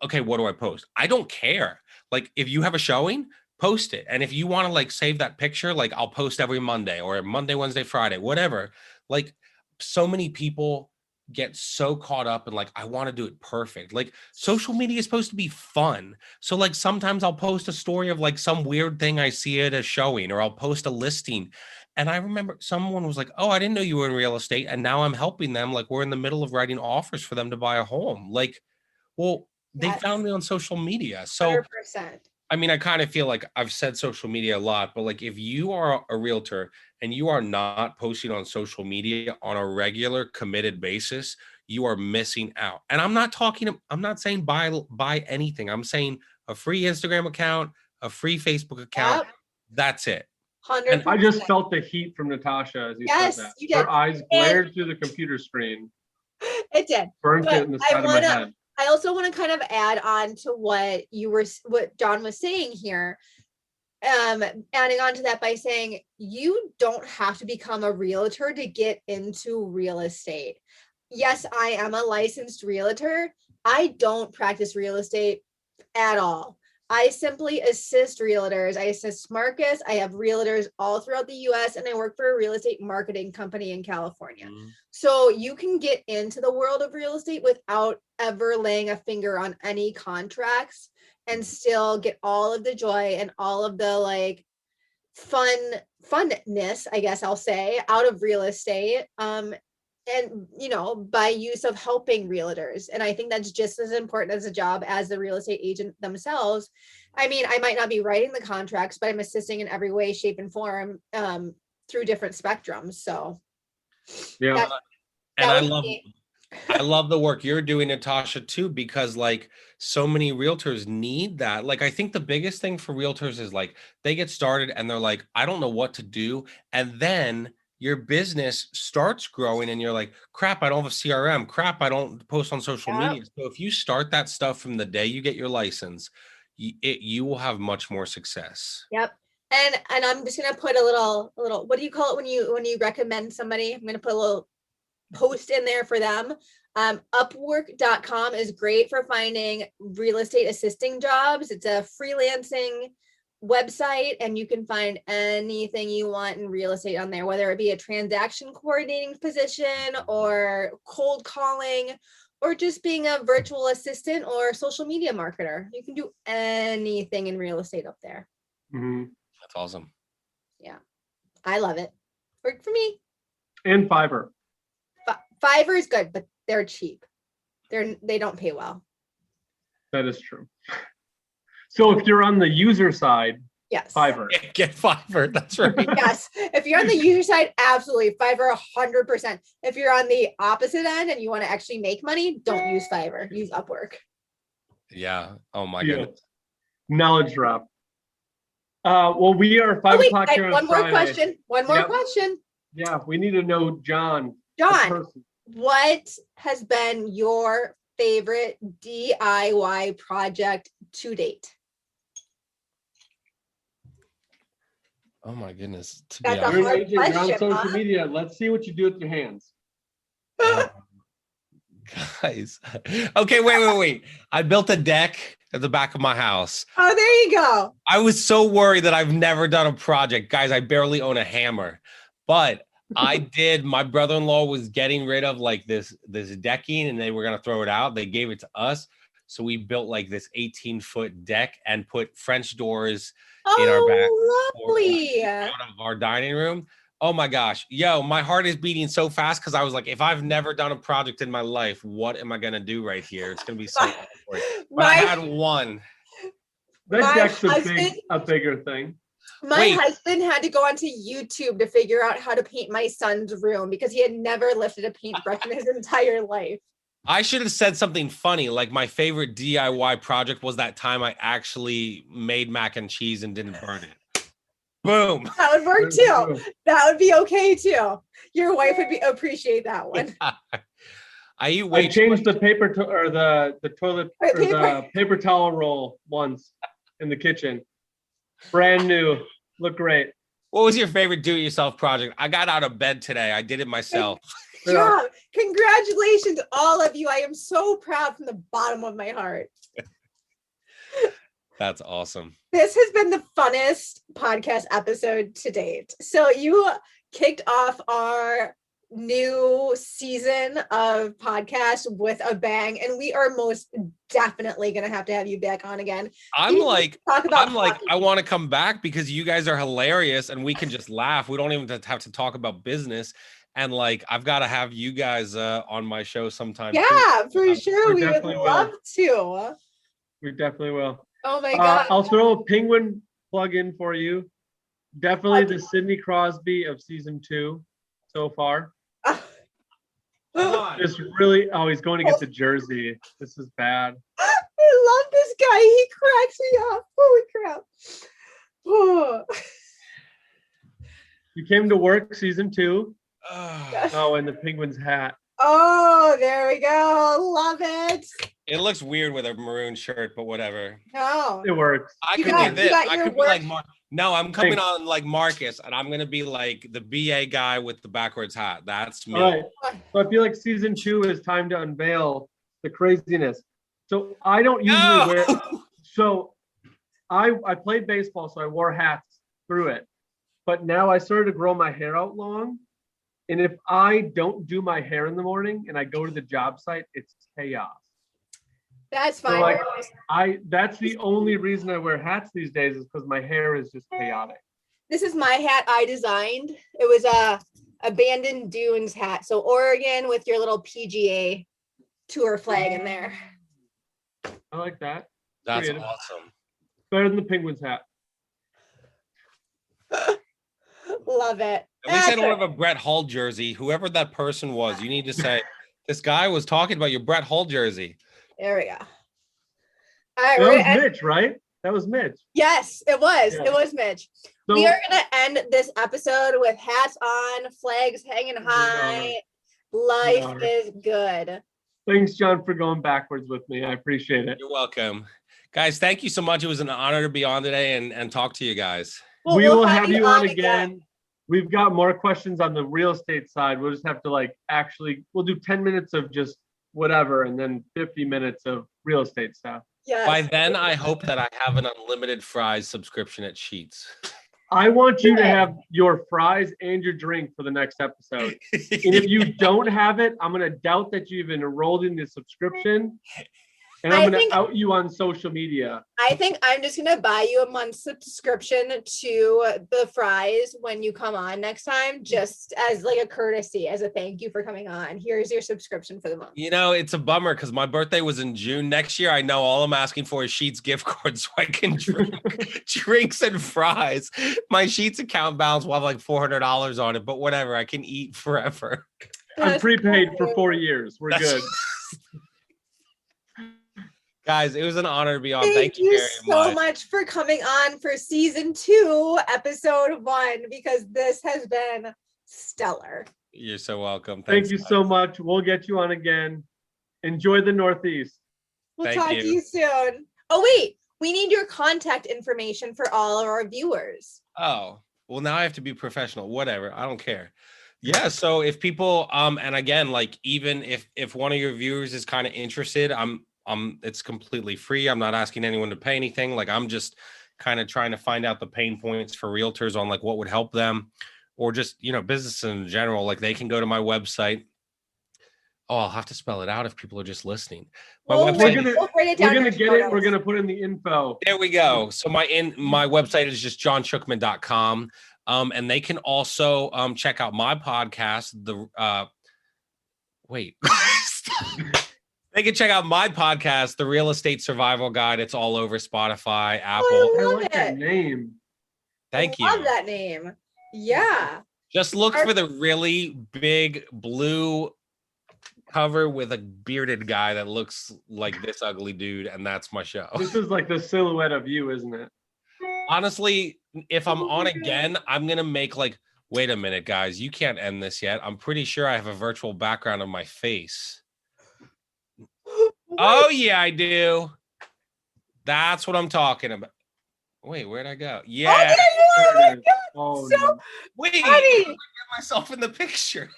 okay, what do I post? I don't care. Like if you have a showing, post it. And if you want to like save that picture, like I'll post every Monday or Monday, Wednesday, Friday, whatever. Like so many people get so caught up in like, I want to do it perfect. Like social media is supposed to be fun. So like sometimes I'll post a story of like some weird thing I see at a showing, or I'll post a listing. And I remember someone was like, oh, I didn't know you were in real estate. And now I'm helping them. Like we're in the middle of writing offers for them to buy a home. Like, well, they found me on social media. So 100%. I mean, I kind of feel like I've said social media a lot, but like if you are a realtor and you are not posting on social media on a regular committed basis, you are missing out. And I'm not saying buy anything. I'm saying a free Instagram account, a free Facebook account. Yep. That's it. 100%. I just felt the heat from Natasha as you said that. You did. Her eyes glared through the computer screen. It did. Burnt it in the side of my head. I also want to kind of add on to what John was saying here. Adding on to that by saying you don't have to become a realtor to get into real estate. Yes, I am a licensed realtor. I don't practice real estate at all. I simply assist realtors. I assist markets. I have realtors all throughout the US, and I work for a real estate marketing company in California. So you can get into the world of real estate without ever laying a finger on any contracts and still get all of the joy and all of the like funness, I guess I'll say, out of real estate. And by use of helping realtors. And I think that's just as important as a job as the real estate agent themselves. I mean, I might not be writing the contracts, but I'm assisting in every way, shape, and form through different spectrums. So yeah. I love the work you're doing, Natasha, too, because like so many realtors need that. Like, I think the biggest thing for realtors is like they get started and they're like, I don't know what to do. And then your business starts growing and you're like, crap, I don't have a CRM. Crap, I don't post on social media. So if you start that stuff from the day you get your license, you will have much more success. Yep. And I'm just gonna put a little, what do you call it when you recommend somebody? I'm gonna put a little post in there for them. Upwork.com is great for finding real estate assisting jobs. It's a freelancing website, and you can find anything you want in real estate on there, whether it be a transaction coordinating position or cold calling or just being a virtual assistant or social media marketer. You can do anything in real estate up there. That's awesome. Yeah, I love it. Worked for me. And Fiverr. Fiverr is good, but they're cheap. They don't pay well. That is true. So if you're on the user side, Yes. Fiverr. Get Fiverr. That's right. Yes. If you're on the user side, absolutely. Fiverr 100%. If you're on the opposite end and you want to actually make money, don't use Fiverr. Use Upwork. Yeah. Oh my Yeah. goodness. Knowledge drop. Well, we are 5 o'clock here on one more Friday. question. One more Yep. question. Yeah, we need to know John. the John, person. what has been your favorite DIY project to date? Oh my goodness. To That's be a honest, You're an hard agent, you're on question, social huh? media. Let's see what you do with your hands. guys. Okay, wait. I built a deck at the back of my house. Oh, there you go. I was so worried that I've never done a project. Guys, I barely own a hammer. But I did. My brother-in-law was getting rid of like this decking and they were going to throw it out. They gave it to us. So we built like this 18-foot deck and put French doors in our back lovely. out of our dining room. Oh my gosh. Yo, my heart is beating so fast because I was like, if I've never done a project in my life, what am I going to do right here? It's going to be so awkward. But I had one. That My deck's husband- a bigger thing. My husband had to go onto YouTube to figure out how to paint my son's room because he had never lifted a paintbrush in his entire life. I should have said something funny. Like my favorite DIY project was that time I actually made mac and cheese and didn't burn it. Boom. That would work too. That would be okay too. Your wife would appreciate that one. I changed the paper or the toilet or the paper towel roll once in the kitchen. Brand new. Look great. What was your favorite do-it-yourself project? I got out of bed today. I did it myself. Good job. Congratulations, all of you. I am so proud from the bottom of my heart. That's awesome. This has been the funnest podcast episode to date. So you kicked off our new season of podcast with a bang, and we are most definitely going to have you back on again. I want to come back because you guys are hilarious and we can just laugh. We don't even have to talk about business. And like, I've got to have you guys on my show sometime. Yeah, for sure. We would love to. We definitely will. Oh my God. I'll throw a penguin plug in for you. Definitely the Sidney Crosby of season 2 so far. It's really, he's going to get the jersey. This is bad. I love this guy. He cracks me up. Holy crap. Oh. You came to work season 2. Yes. Oh, and the penguin's hat. Oh, there we go. Love it. It looks weird with a maroon shirt, but whatever. No. It works. I could be this. I could be like no, I'm coming on like Marcus, and I'm gonna be like the BA guy with the backwards hat. That's me. All right. So I feel like season 2 is time to unveil the craziness. So I don't usually wear. So I played baseball, so I wore hats through it. But now I started to grow my hair out long, and if I don't do my hair in the morning and I go to the job site, it's chaos. That's fine. So that's the only reason I wear hats these days is because my hair is just chaotic. This is my hat I designed. It was a Abandoned Dunes hat. So Oregon with your little PGA tour flag in there. I like that. That's Creative. awesome. Better than the penguin's hat. Love it. At least I don't have a Brett Hull jersey. Whoever that person was, you need to say, this guy was talking about your Brett Hull jersey. There we go. All right, that was Mitch, right? That was Mitch. Yes, it was. Yeah. It was Mitch. So, we are going to end this episode with hats on, flags hanging high. Life is good. Thanks, John, for going backwards with me. I appreciate it. You're welcome. Guys, thank you so much. It was an honor to be on today and talk to you guys. Well, we will have you on again. We've got more questions on the real estate side. We'll just have to we'll do 10 minutes of just whatever and then 50 minutes of real estate stuff. Yes. By then, I hope that I have an unlimited fries subscription at Sheets. I want you to have your fries and your drink for the next episode. And if you don't have it, I'm going to doubt that you've enrolled in the subscription. And I'm going to out you on social media. I think I'm just going to buy you a month's subscription to the fries when you come on next time, just as like a courtesy, as a thank you for coming on. Here's your subscription for the month. You know, it's a bummer because my birthday was in June. Next year, I know all I'm asking for is Sheetz gift cards so I can drink drinks and fries. My Sheetz account balance will have like $400 on it, but whatever. I can eat forever. I'm prepaid for 4 years. We're good. Guys, it was an honor to be on. Thank you very so much for coming on for season 2, episode 1, because this has been stellar. You're so welcome. Thank you so much. We'll get you on again. Enjoy the Northeast. We'll talk to you soon. Oh, wait. We need your contact information for all of our viewers. Oh, well, now I have to be professional. Whatever. I don't care. Yeah. So if people, and again, like, even if one of your viewers is kind of interested, it's completely free. I'm not asking anyone to pay anything. Like, I'm just kind of trying to find out the pain points for realtors on like what would help them, or just, you know, business in general. Like, they can go to my website. Oh, I'll have to spell it out if people are just listening. My website. We're gonna get it. We're gonna put in the info. There we go. So my website is just johnschuchman.com. And they can also check out my podcast. They can check out my podcast, The Real Estate Survival Guide. It's all over Spotify, Apple. Oh, I like that name. Thank you. I love that name. Yeah. Just look for the really big blue cover with a bearded guy that looks like this ugly dude, and that's my show. This is like the silhouette of you, isn't it? Honestly, if I'm on again, I'm gonna make like, wait a minute, guys, you can't end this yet. I'm pretty sure I have a virtual background of my face. Oh yeah, I do. That's what I'm talking about. Wait, where'd I go? Yeah. Oh, so wait, I get myself in the picture.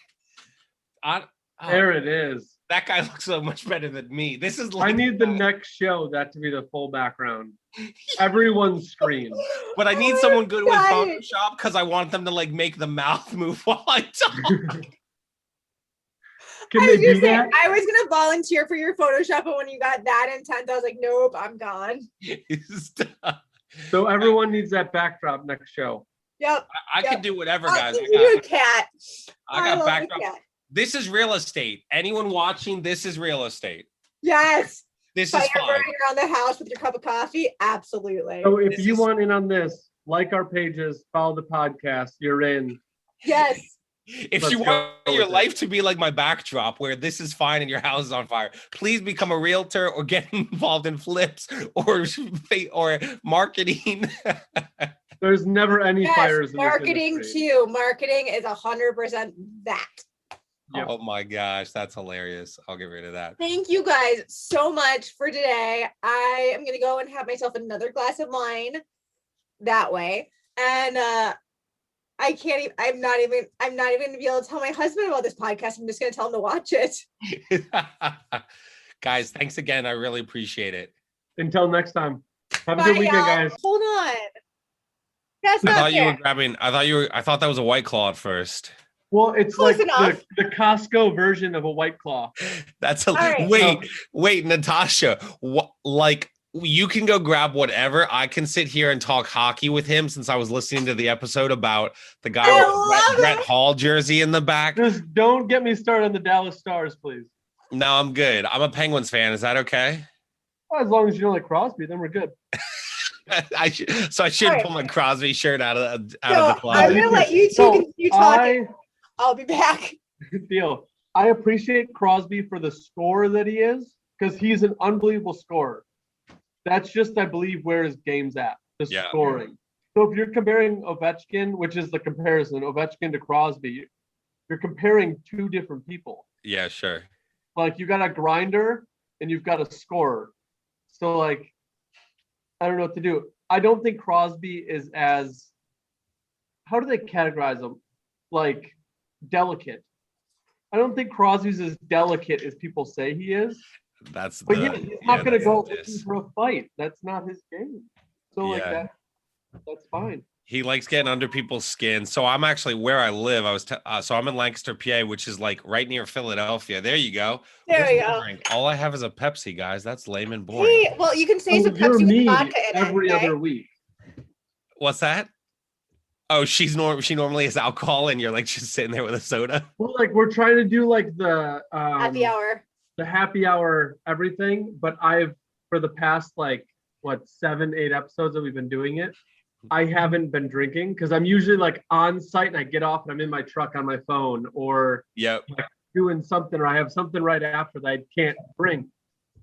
There it is. That guy looks so much better than me. This is like, I need the next show that to be the full background. Everyone's screen. But I need someone good with Photoshop because I want them to like make the mouth move while I talk. Can they do that? I was gonna volunteer for your Photoshop, but when you got that intense, I was like, nope, I'm gone. So everyone needs that backdrop next show. Yep. I can do whatever, guys. You're a cat. I got backdrop. This is real estate. Anyone watching, this is real estate. Yes. This is fun. Running around the house with your cup of coffee. Absolutely. So if you want in on this, like our pages, follow the podcast, you're in. Yes. If you want your life to be like my backdrop, where this is fine and your house is on fire, please become a realtor or get involved in flips or marketing. There's never any fires. Marketing too. Marketing is 100% that. Yep. Oh my gosh, that's hilarious. I'll get rid of that. Thank you guys so much for today. I am gonna go and have myself another glass of wine that way. And I'm not even gonna be able to tell my husband about this podcast. I'm just gonna tell him to watch it. Guys, thanks again. I really appreciate it. Until next time. Have a good weekend, guys. Hold on. That's I not thought fair. you were grabbing. I thought that was a White Claw at first. Well, it's Close like the Costco version of a White Claw. That's right. Wait, Natasha. Like, you can go grab whatever. I can sit here and talk hockey with him since I was listening to the episode about the guy with Brett Hall jersey in the back. Just don't get me started on the Dallas Stars, please. No, I'm good. I'm a Penguins fan. Is that okay? Well, as long as you don't like Crosby, then we're good. I shouldn't pull my Crosby shirt out of the club. I'm gonna let you two continue talking. I'll be back. Deal. I appreciate Crosby for the scorer that he is, because he's an unbelievable scorer. That's just, I believe, where his game's at, the scoring. So if you're comparing Ovechkin, which is the comparison, Ovechkin to Crosby, you're comparing two different people. Yeah, sure. Like, you got a grinder and you've got a scorer. So, like, I don't know what to do. I don't think Crosby is as, how do they categorize him? Like, delicate. I don't think Crosby's as delicate as people say he is. But he's not going to go looking for a fight. That's not his game. So like that's fine. He likes getting under people's skin. So I'm actually where I live. So I'm in Lancaster, PA, which is like right near Philadelphia. There you go. There Where's we my go. drink? All I have is a Pepsi, guys. That's lame and boring. Hey, well, you can say So some you're Pepsi with me vodka in every it, okay? other week. What's that? Oh, she normally has alcohol, and you're like just sitting there with a soda. Well, like we're trying to do like the Happy hour. the happy hour everything, but I've for the past like 7-8 episodes that we've been doing it, I haven't been drinking because I'm usually like on site and I get off and I'm in my truck on my phone or Yep. like, doing something or I have something right after that I can't drink.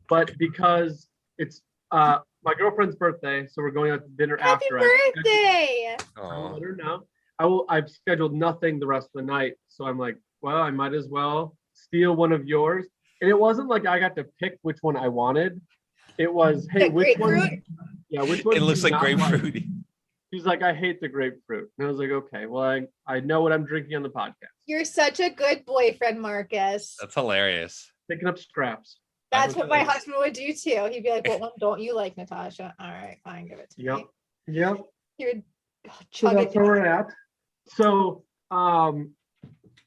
But because it's my girlfriend's birthday, so we're going out to dinner Happy after. birthday! I'll let her know. I've scheduled nothing the rest of the night, so I'm like, well, I might as well steal one of yours. And it wasn't like I got to pick which one I wanted. It was, hey, The which grapefruit? one? Yeah, which one? It do looks you like not grapefruit. She's like, I hate the grapefruit. And I was like, okay, well, I know what I'm drinking on the podcast. You're such a good boyfriend, Marcus. That's hilarious. Picking up scraps. That's what my Nice. husband would do too. He'd be like, what one don't you like, Natasha? All right, fine, give it to Yep. me. Yep. He would So chug it that's where we're down. at. So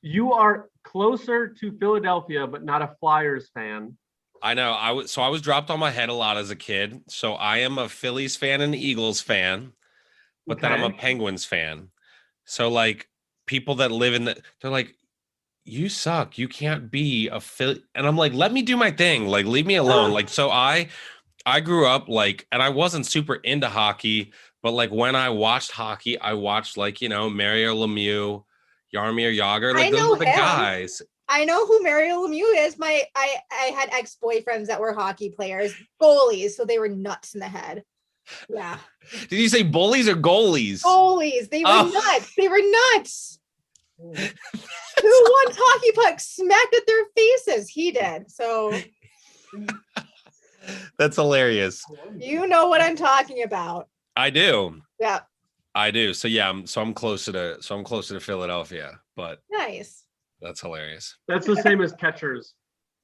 you are closer to Philadelphia, but not a Flyers fan. I know. I was dropped on my head a lot as a kid. So I am a Phillies fan and Eagles fan, but then I'm a Okay. Penguins fan. So like people that live they're like, you suck. You can't be a Philly. And I'm like, let me do my thing. Like, leave me alone. Like, so I grew up like, and I wasn't super into hockey, but like when I watched hockey, I watched like, Mario Lemieux, Jaromir Jagr. Like I those know are the him. guys. I know who Mario Lemieux is. I had ex-boyfriends that were hockey players, goalies, so they were nuts in the head. Yeah. Did you say bullies or goalies? Goalies, they were Oh. nuts. They were nuts. Who won hockey puck smacked at their faces? He did. So That's hilarious. you know what I'm talking about. I do. Yeah. I do. So yeah, I'm closer to Philadelphia, but Nice. that's hilarious. That's the same as catchers.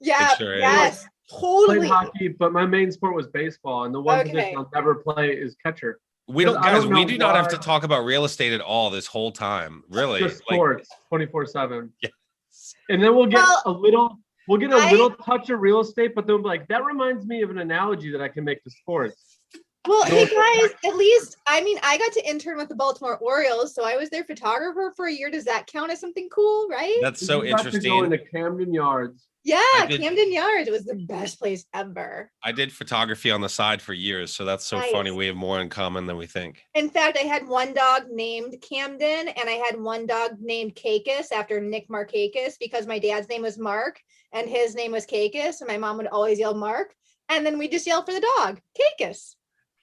Yeah. It sure is. Yes. Played Totally. hockey, but my main sport was baseball, and the one Okay. position I'll never play is catcher. We Because don't, I guys. don't We know do not have to why- talk about real estate at all this whole time. Really, Just like, sports, 24/7. Yes. And then we'll get Well, a little I- little touch of real estate, but then we'll be like, that reminds me of an analogy that I can make to sports. Well, hey No. guys, at least I got to intern with the Baltimore Orioles, so I was their photographer for a year. Does that count as something cool, right? that's so You got to go interesting. into Camden Yards. Yeah, I did- Camden Yards. It was the best place ever. I did photography on the side for years, so that's so Nice. funny. We have more in common than we think. In fact, I had one dog named Camden, and I had one dog named Cakis after Nick Markakis because my dad's name was Mark and his name was Cakis, and my mom would always yell Mark, and then we just yell for the dog, Cakis.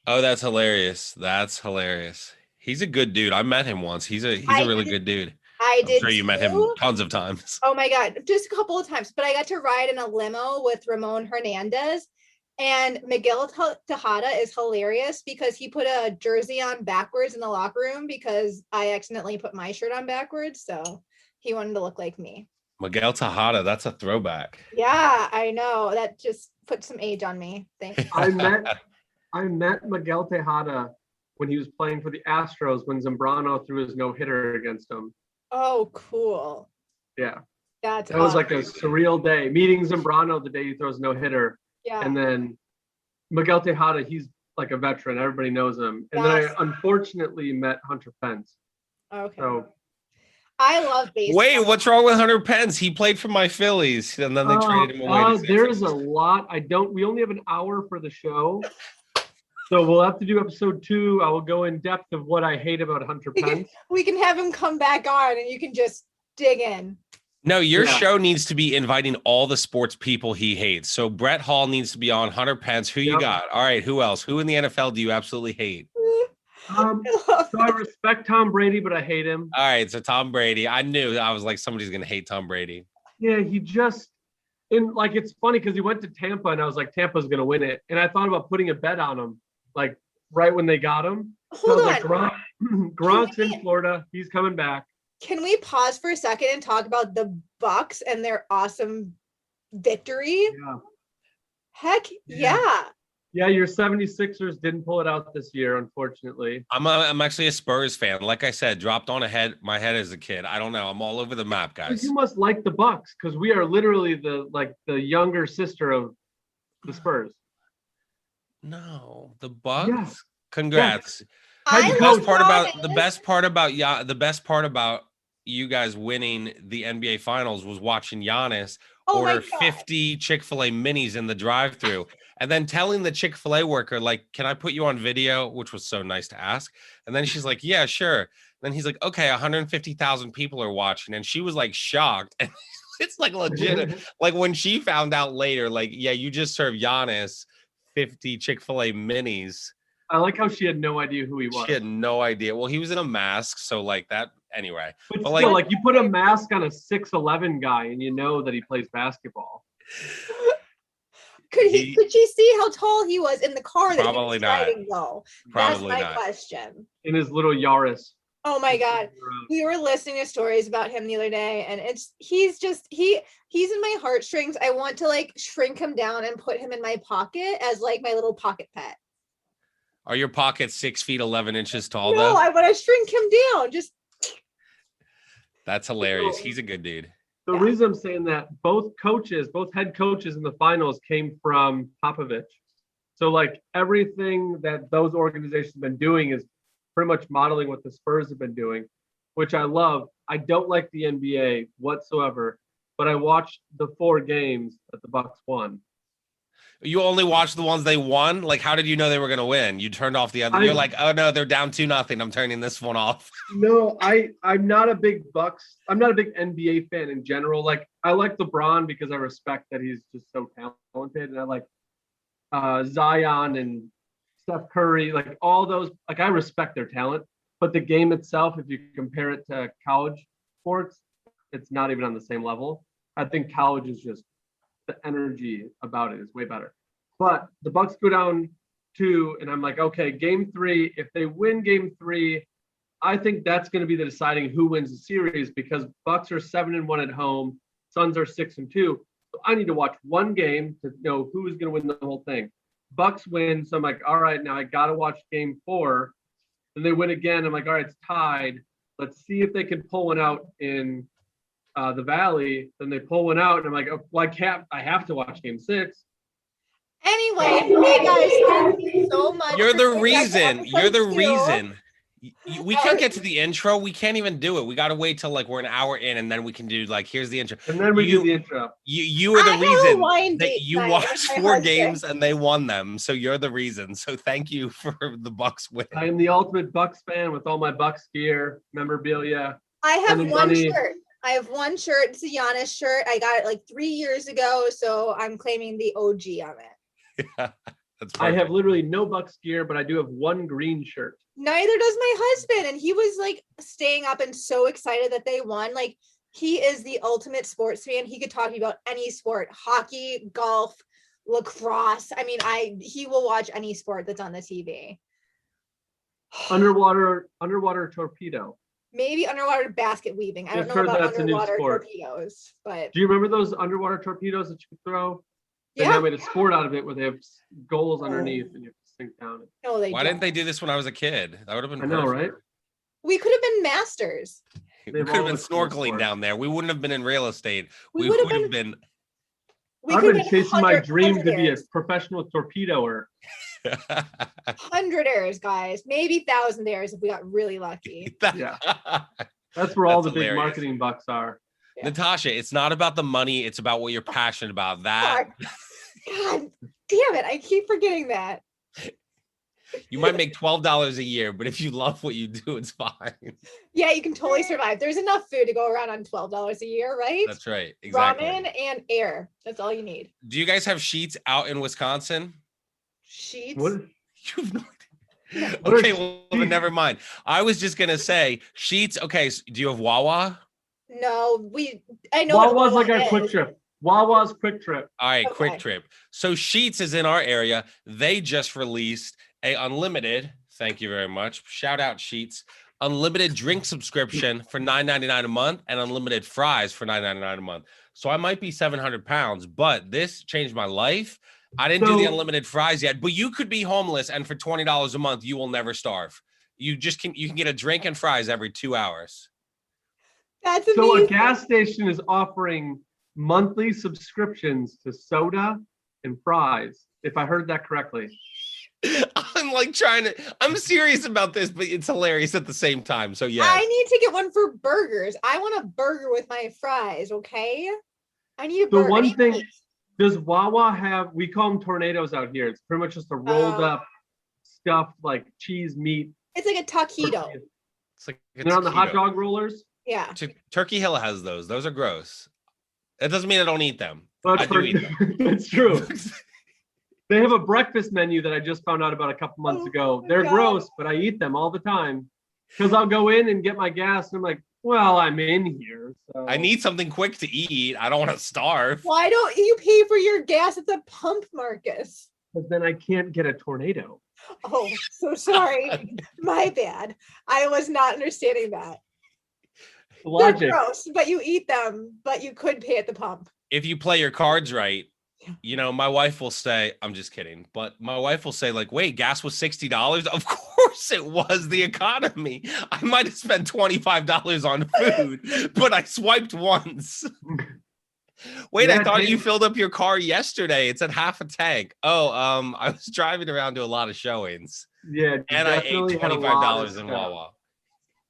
Oh, that's hilarious. That's hilarious. He's a good dude. I met him once. He's a I really did- good dude. I I'm did sure you met him too. tons of times. Oh my God, just a couple of times, but I got to ride in a limo with Ramon Hernandez, and Miguel Tejada is hilarious because he put a jersey on backwards in the locker room because I accidentally put my shirt on backwards. So he wanted to look like me. Miguel Tejada, that's a throwback. Yeah, I know. That just put some age on me. Thanks. I met Miguel Tejada when he was playing for the Astros when Zambrano threw his no-hitter against him. Oh, cool. Yeah. That's That was like a awesome. surreal day. Meeting Zambrano the day he throws no-hitter. Yeah. And then Miguel Tejada, he's like a veteran. Everybody knows him. And then Yes. I unfortunately met Hunter Pence. Okay. So I love baseball. Wait, what's wrong with Hunter Pence? He played for my Phillies, and then they traded him away. to San there's a Francisco. lot. We only have an hour for the show. So we'll have to do episode 2. I will go in depth of what I hate about Hunter Pence. We can have him come back on and you can just dig in. No, your Yeah. show needs to be inviting all the sports people he hates. So Brett Hall needs to be on. Hunter Pence, who you Yep. got? All right, who else? Who in the NFL do you absolutely hate? So I respect Tom Brady, but I hate him. All right, so Tom Brady. I was like, somebody's gonna hate Tom Brady. Yeah, it's funny because he went to Tampa and I was like, Tampa's gonna win it. And I thought about putting a bet on him, like right when they got him. So I Hold was on. like, Gronk's in Florida. He's coming back. Can we pause for a second and talk about the Bucks and their awesome victory? Yeah. Heck Yeah. yeah. Yeah, your 76ers didn't pull it out this year, unfortunately. I'm actually a Spurs fan. Like I said, dropped on my head as a kid. I don't know. I'm all over the map, guys. You must like the Bucks because we are literally the younger sister of the Spurs. No, the Bucks. Yeah. Congrats. I The love best part about you guys winning the NBA Finals was watching Giannis Oh my order God. 50 Chick-fil-A minis in the drive-thru, and then telling the Chick-fil-A worker, like, "Can I put you on video?" Which was so nice to ask. And then she's like, "Yeah, sure." Then he's like, "Okay, 150,000 people are watching," and she was like shocked. And it's like legit. Like when she found out later, like, yeah, you just served Giannis 50 Chick-fil-A minis. I like how she had no idea who he was. She had no idea. Well, he was in a mask, so like that anyway. But But, still, like- like you put a mask on a 6'11" guy and you know that he plays basketball. Could she see how tall he was in the car that he Probably was not. driving though? Probably That's my not. question. In his little Yaris. Oh my God. We were listening to stories about him the other day, and he's in my heartstrings. I want to like shrink him down and put him in my pocket as like my little pocket pet. Are your pockets 6 feet 11 inches tall No, though? I want to shrink him down. Just That's hilarious. He's a good dude. The reason I'm saying that, both head coaches in the finals came from Popovich. So like everything that those organizations have been doing is pretty much modeling what the Spurs have been doing, which I love. I don't like the NBA whatsoever, but I watched the 4 games that the Bucks won. You only watched the ones they won? Like, how did you know they were going to win? You turned off the other. You're like, oh no, they're down 2-0. I'm turning this one off. No, I'm not a big NBA fan in general. Like I like LeBron because I respect that he's just so talented, and I like Zion and Steph Curry, like all those. Like I respect their talent, but the game itself, if you compare it to college sports, it's not even on the same level. I think college is just, the energy about it is way better. But the Bucks go down 2, and I'm like, okay, game 3. If they win game 3, I think that's going to be the deciding who wins the series, because Bucks are 7-1 at home, Suns are 6-2. So I need to watch one game to know who's going to win the whole thing. Bucks win, so I'm like, all right, now I got to watch game 4. Then they win again. I'm like, all right, it's tied. Let's see if they can pull one out in the Valley. Then they pull one out, and I'm like, oh, well, I have to watch game 6. anyway, hey guys, thank you so much. You're for the coming back to reason. You're the episode 2. reason. We can't get to the intro. We can't even do it. We got to wait till like we're an hour in, and then we can do like, here's the intro. And then we do the intro. You are I the have a reason wine that date you tonight watched with my 4 husband. games and they won them. So you're the reason. So thank you for the Bucks win. I am the ultimate Bucks fan with all my Bucks gear, memorabilia. I have Money, one money. shirt. I have one shirt. It's a Giannis shirt. I got it like 3 years ago, so I'm claiming the OG on it. That's I have perfect. literally no Bucks gear, but I do have one green shirt. Neither does my husband, and he was like staying up and so excited that they won. Like he is the ultimate sports fan. He could talk to you about any sport: hockey, golf, lacrosse. I mean, he will watch any sport that's on the TV. Underwater torpedo. Maybe underwater basket weaving. I don't Just know heard about that's a new underwater sport. torpedoes, but Do you remember those underwater torpedoes that you could throw? They yeah. now made a sport out of it where they have goals underneath and you have to sink down. No, they Why didn't they don't. do this when I was a kid? That would have been I know, perfect. right? We could have been masters. We They've could have all been looked cool snorkeling sports. down there. We wouldn't have been in real estate. We We would would have have been. been. We I've could been have chasing my 100 dream to be a heirs. professional torpedoer. 100 heirs, guys. Maybe 1,000 heirs if we got really lucky. Yeah. That's where all the That's big hilarious. marketing bucks are. Yeah. Natasha, it's not about the money. It's about what you're passionate about. That God damn it. I keep forgetting that. you might make $12 a year, but if you love what you do, it's fine. Yeah, you can totally survive. There's enough food to go around on $12 a year, right? That's right. Exactly. Ramen and air. That's all you need. Do you guys have sheets out in Wisconsin? Sheets. What? You've no idea. What are Okay, well, then never mind. I was just gonna say sheets. Okay, so do you have Wawa? No, I know what Wawa's like Wawa our quick is. trip. Wawa's quick trip. All right, quick Okay. trip. So Sheets is in our area. They just released a unlimited. Thank you very much. Shout out Sheets. Unlimited drink subscription for $9.99 a month and unlimited fries for $9.99 a month. So I might be 700 pounds, but this changed my life. I didn't do the So- unlimited fries yet, but you could be homeless and for $20 a month, you will never starve. You can get a drink and fries every 2 hours. That's So a amazing. gas station is offering monthly subscriptions to soda and fries, if I heard that correctly. I'm like I'm serious about this, but it's hilarious at the same time. So yes. I need to get one for burgers. I want a burger with my fries, okay? I need a The burger. one thing, does Wawa have, we call them tornadoes out here. It's pretty much just a rolled up stuffed like cheese meat. It's like a taquito. tortilla. It's like a They're on the hot taquito. dog rollers. Yeah. Turkey Hill has those. Those are gross. That doesn't mean I don't eat them. But I do eat them. That's true. They have a breakfast menu that I just found out about a couple months Oh ago. my They're God. gross, but I eat them all the time because I'll go in and get my gas and I'm like, well, I'm in here. So I need something quick to eat. I don't want to starve. Why don't you pay for your gas at the pump, Marcus? but then I can't get a tornado. Oh, so sorry. My bad. I was not understanding that. They're Logic. gross, but you eat them, but you could pay at the pump. If you play your cards right, Yeah. you know, my wife will say, I'm just kidding, but my wife will say, like, wait, gas was $60. Of course it was the economy. I might have spent $25 on food, but I swiped once. Wait, Yeah, I thought you Dave. filled up your car yesterday. It's at half a tank. Oh, I was driving around to a lot of showings Yeah, you and I ate definitely had a lot of $25 in stuff. Wawa.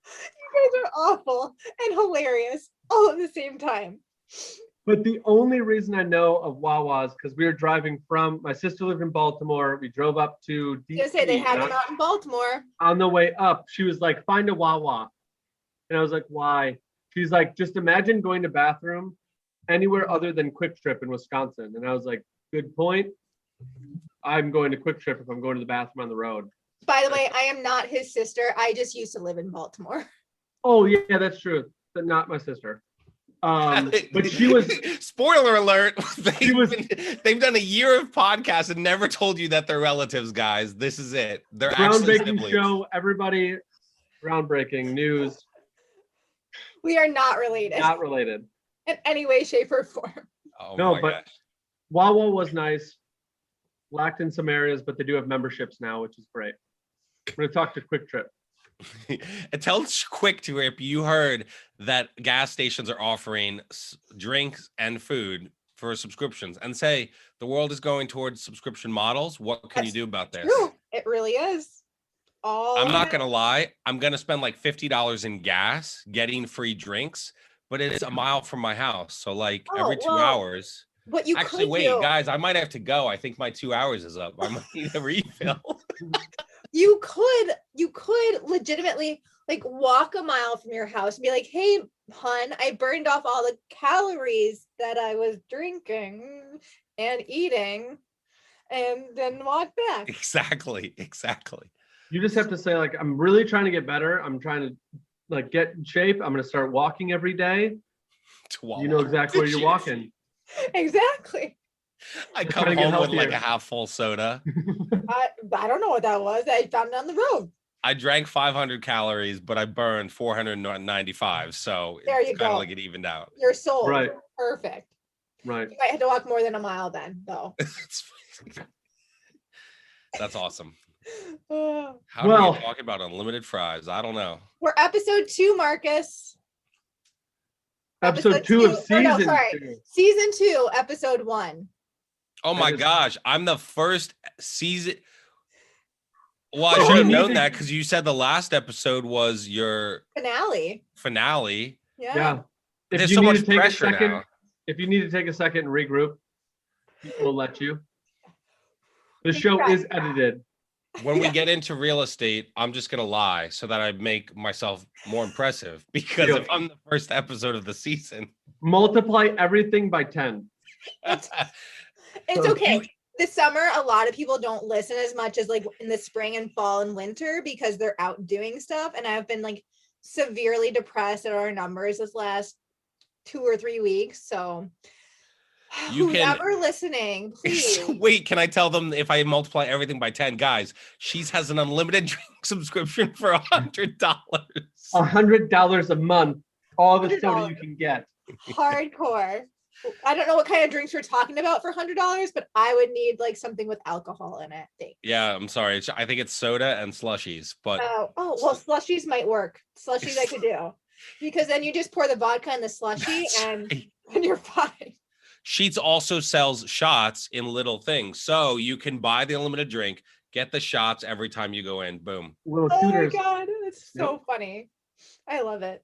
You guys are awful and hilarious all at the same time. But the only reason I know of Wawa's because we were driving from my sister lived in Baltimore. We drove up to I was gonna say they DC. had and them out in Baltimore. on the way up, she was like, find a Wawa. And I was like, why? She's like, just imagine going to bathroom anywhere other than Quick Trip in Wisconsin. And I was like, good point. I'm going to Quick Trip if I'm going to the bathroom on the road. By the way, I am not his sister. I just used to live in Baltimore. Oh, yeah, that's true. But not my sister. But she was, Spoiler alert. She was- They've done a year of podcasts and never told you that they're relatives, guys. This is it. They're actually groundbreaking siblings. show. Everybody, groundbreaking news, We are not related not related. in any way, shape, or form. Oh No, my but gosh. Wawa was nice. Lacked in some areas, but they do have memberships now, which is great. I'm going to talk to Quick Trip. And tell Quick to if you heard that gas stations are offering drinks and food for subscriptions and say the world is going towards subscription models. What can you That's do about this? True. It really is. I'm not going gonna lie. I'm gonna spend like $50 in gas getting free drinks, but it's a mile from my house. So like every 2 well, hours. What you Actually, could wait, do, guys, I might have to go. I think my 2 hours is up. I might need a refill. you could legitimately like walk a mile from your house and be like, hey, hun, I burned off all the calories that I was drinking and eating, and then walk back. Exactly. You just have to say, like, I'm really trying to get better. I'm trying to like get in shape. I'm going to start walking every day. You know exactly where you're walking. Exactly. I Just come trying to get home with like a healthier. half full soda. I don't know what that was. I found it on the road. I drank 500 calories, but I burned 495. So There you it's kind go. of like it evened out. Your soul. Right. Perfect. Right. You might have to walk more than a mile then, though. That's awesome. Uh, How do Well- we talk about unlimited fries? I don't know. we're episode 2, Marcus. Episode 2 of or no, season sorry. 2. Season 2, episode 1. Oh my is- gosh, I'm the first season. Well, I Oh, should have you known need that to- because you said the last episode was your Finale. finale. Yeah. If There's you so need much to take a pressure second, now. if you need to take a second and regroup, we'll let you. The show is edited. When we Yeah. get into real estate, I'm just gonna lie so that I make myself more impressive. Because Yeah. if I'm the first episode of the season, Multiply everything by 10. It's So okay. This summer, a lot of people don't listen as much as like in the spring and fall and winter because they're out doing stuff. And I've been like severely depressed at our numbers this last 2 or 3 weeks. So You can- whoever listening, please. wait, can I tell them if I multiply everything by 10, guys? She has an unlimited drink subscription for $100. $100 a month, all the soda $100. you can get. Hardcore. I don't know what kind of drinks you're talking about for $100, but I would need like something with alcohol in it. Thanks. Yeah, I'm sorry. I think it's soda and slushies, but Oh, well, slushies might work. Slushies I could do, because then you just pour the vodka in the slushie That's and right. you're fine. Sheets also sells shots in little things. So you can buy the unlimited drink, get the shots every time you go in. Boom. Little Oh my shooters. God, it's so funny. I love it.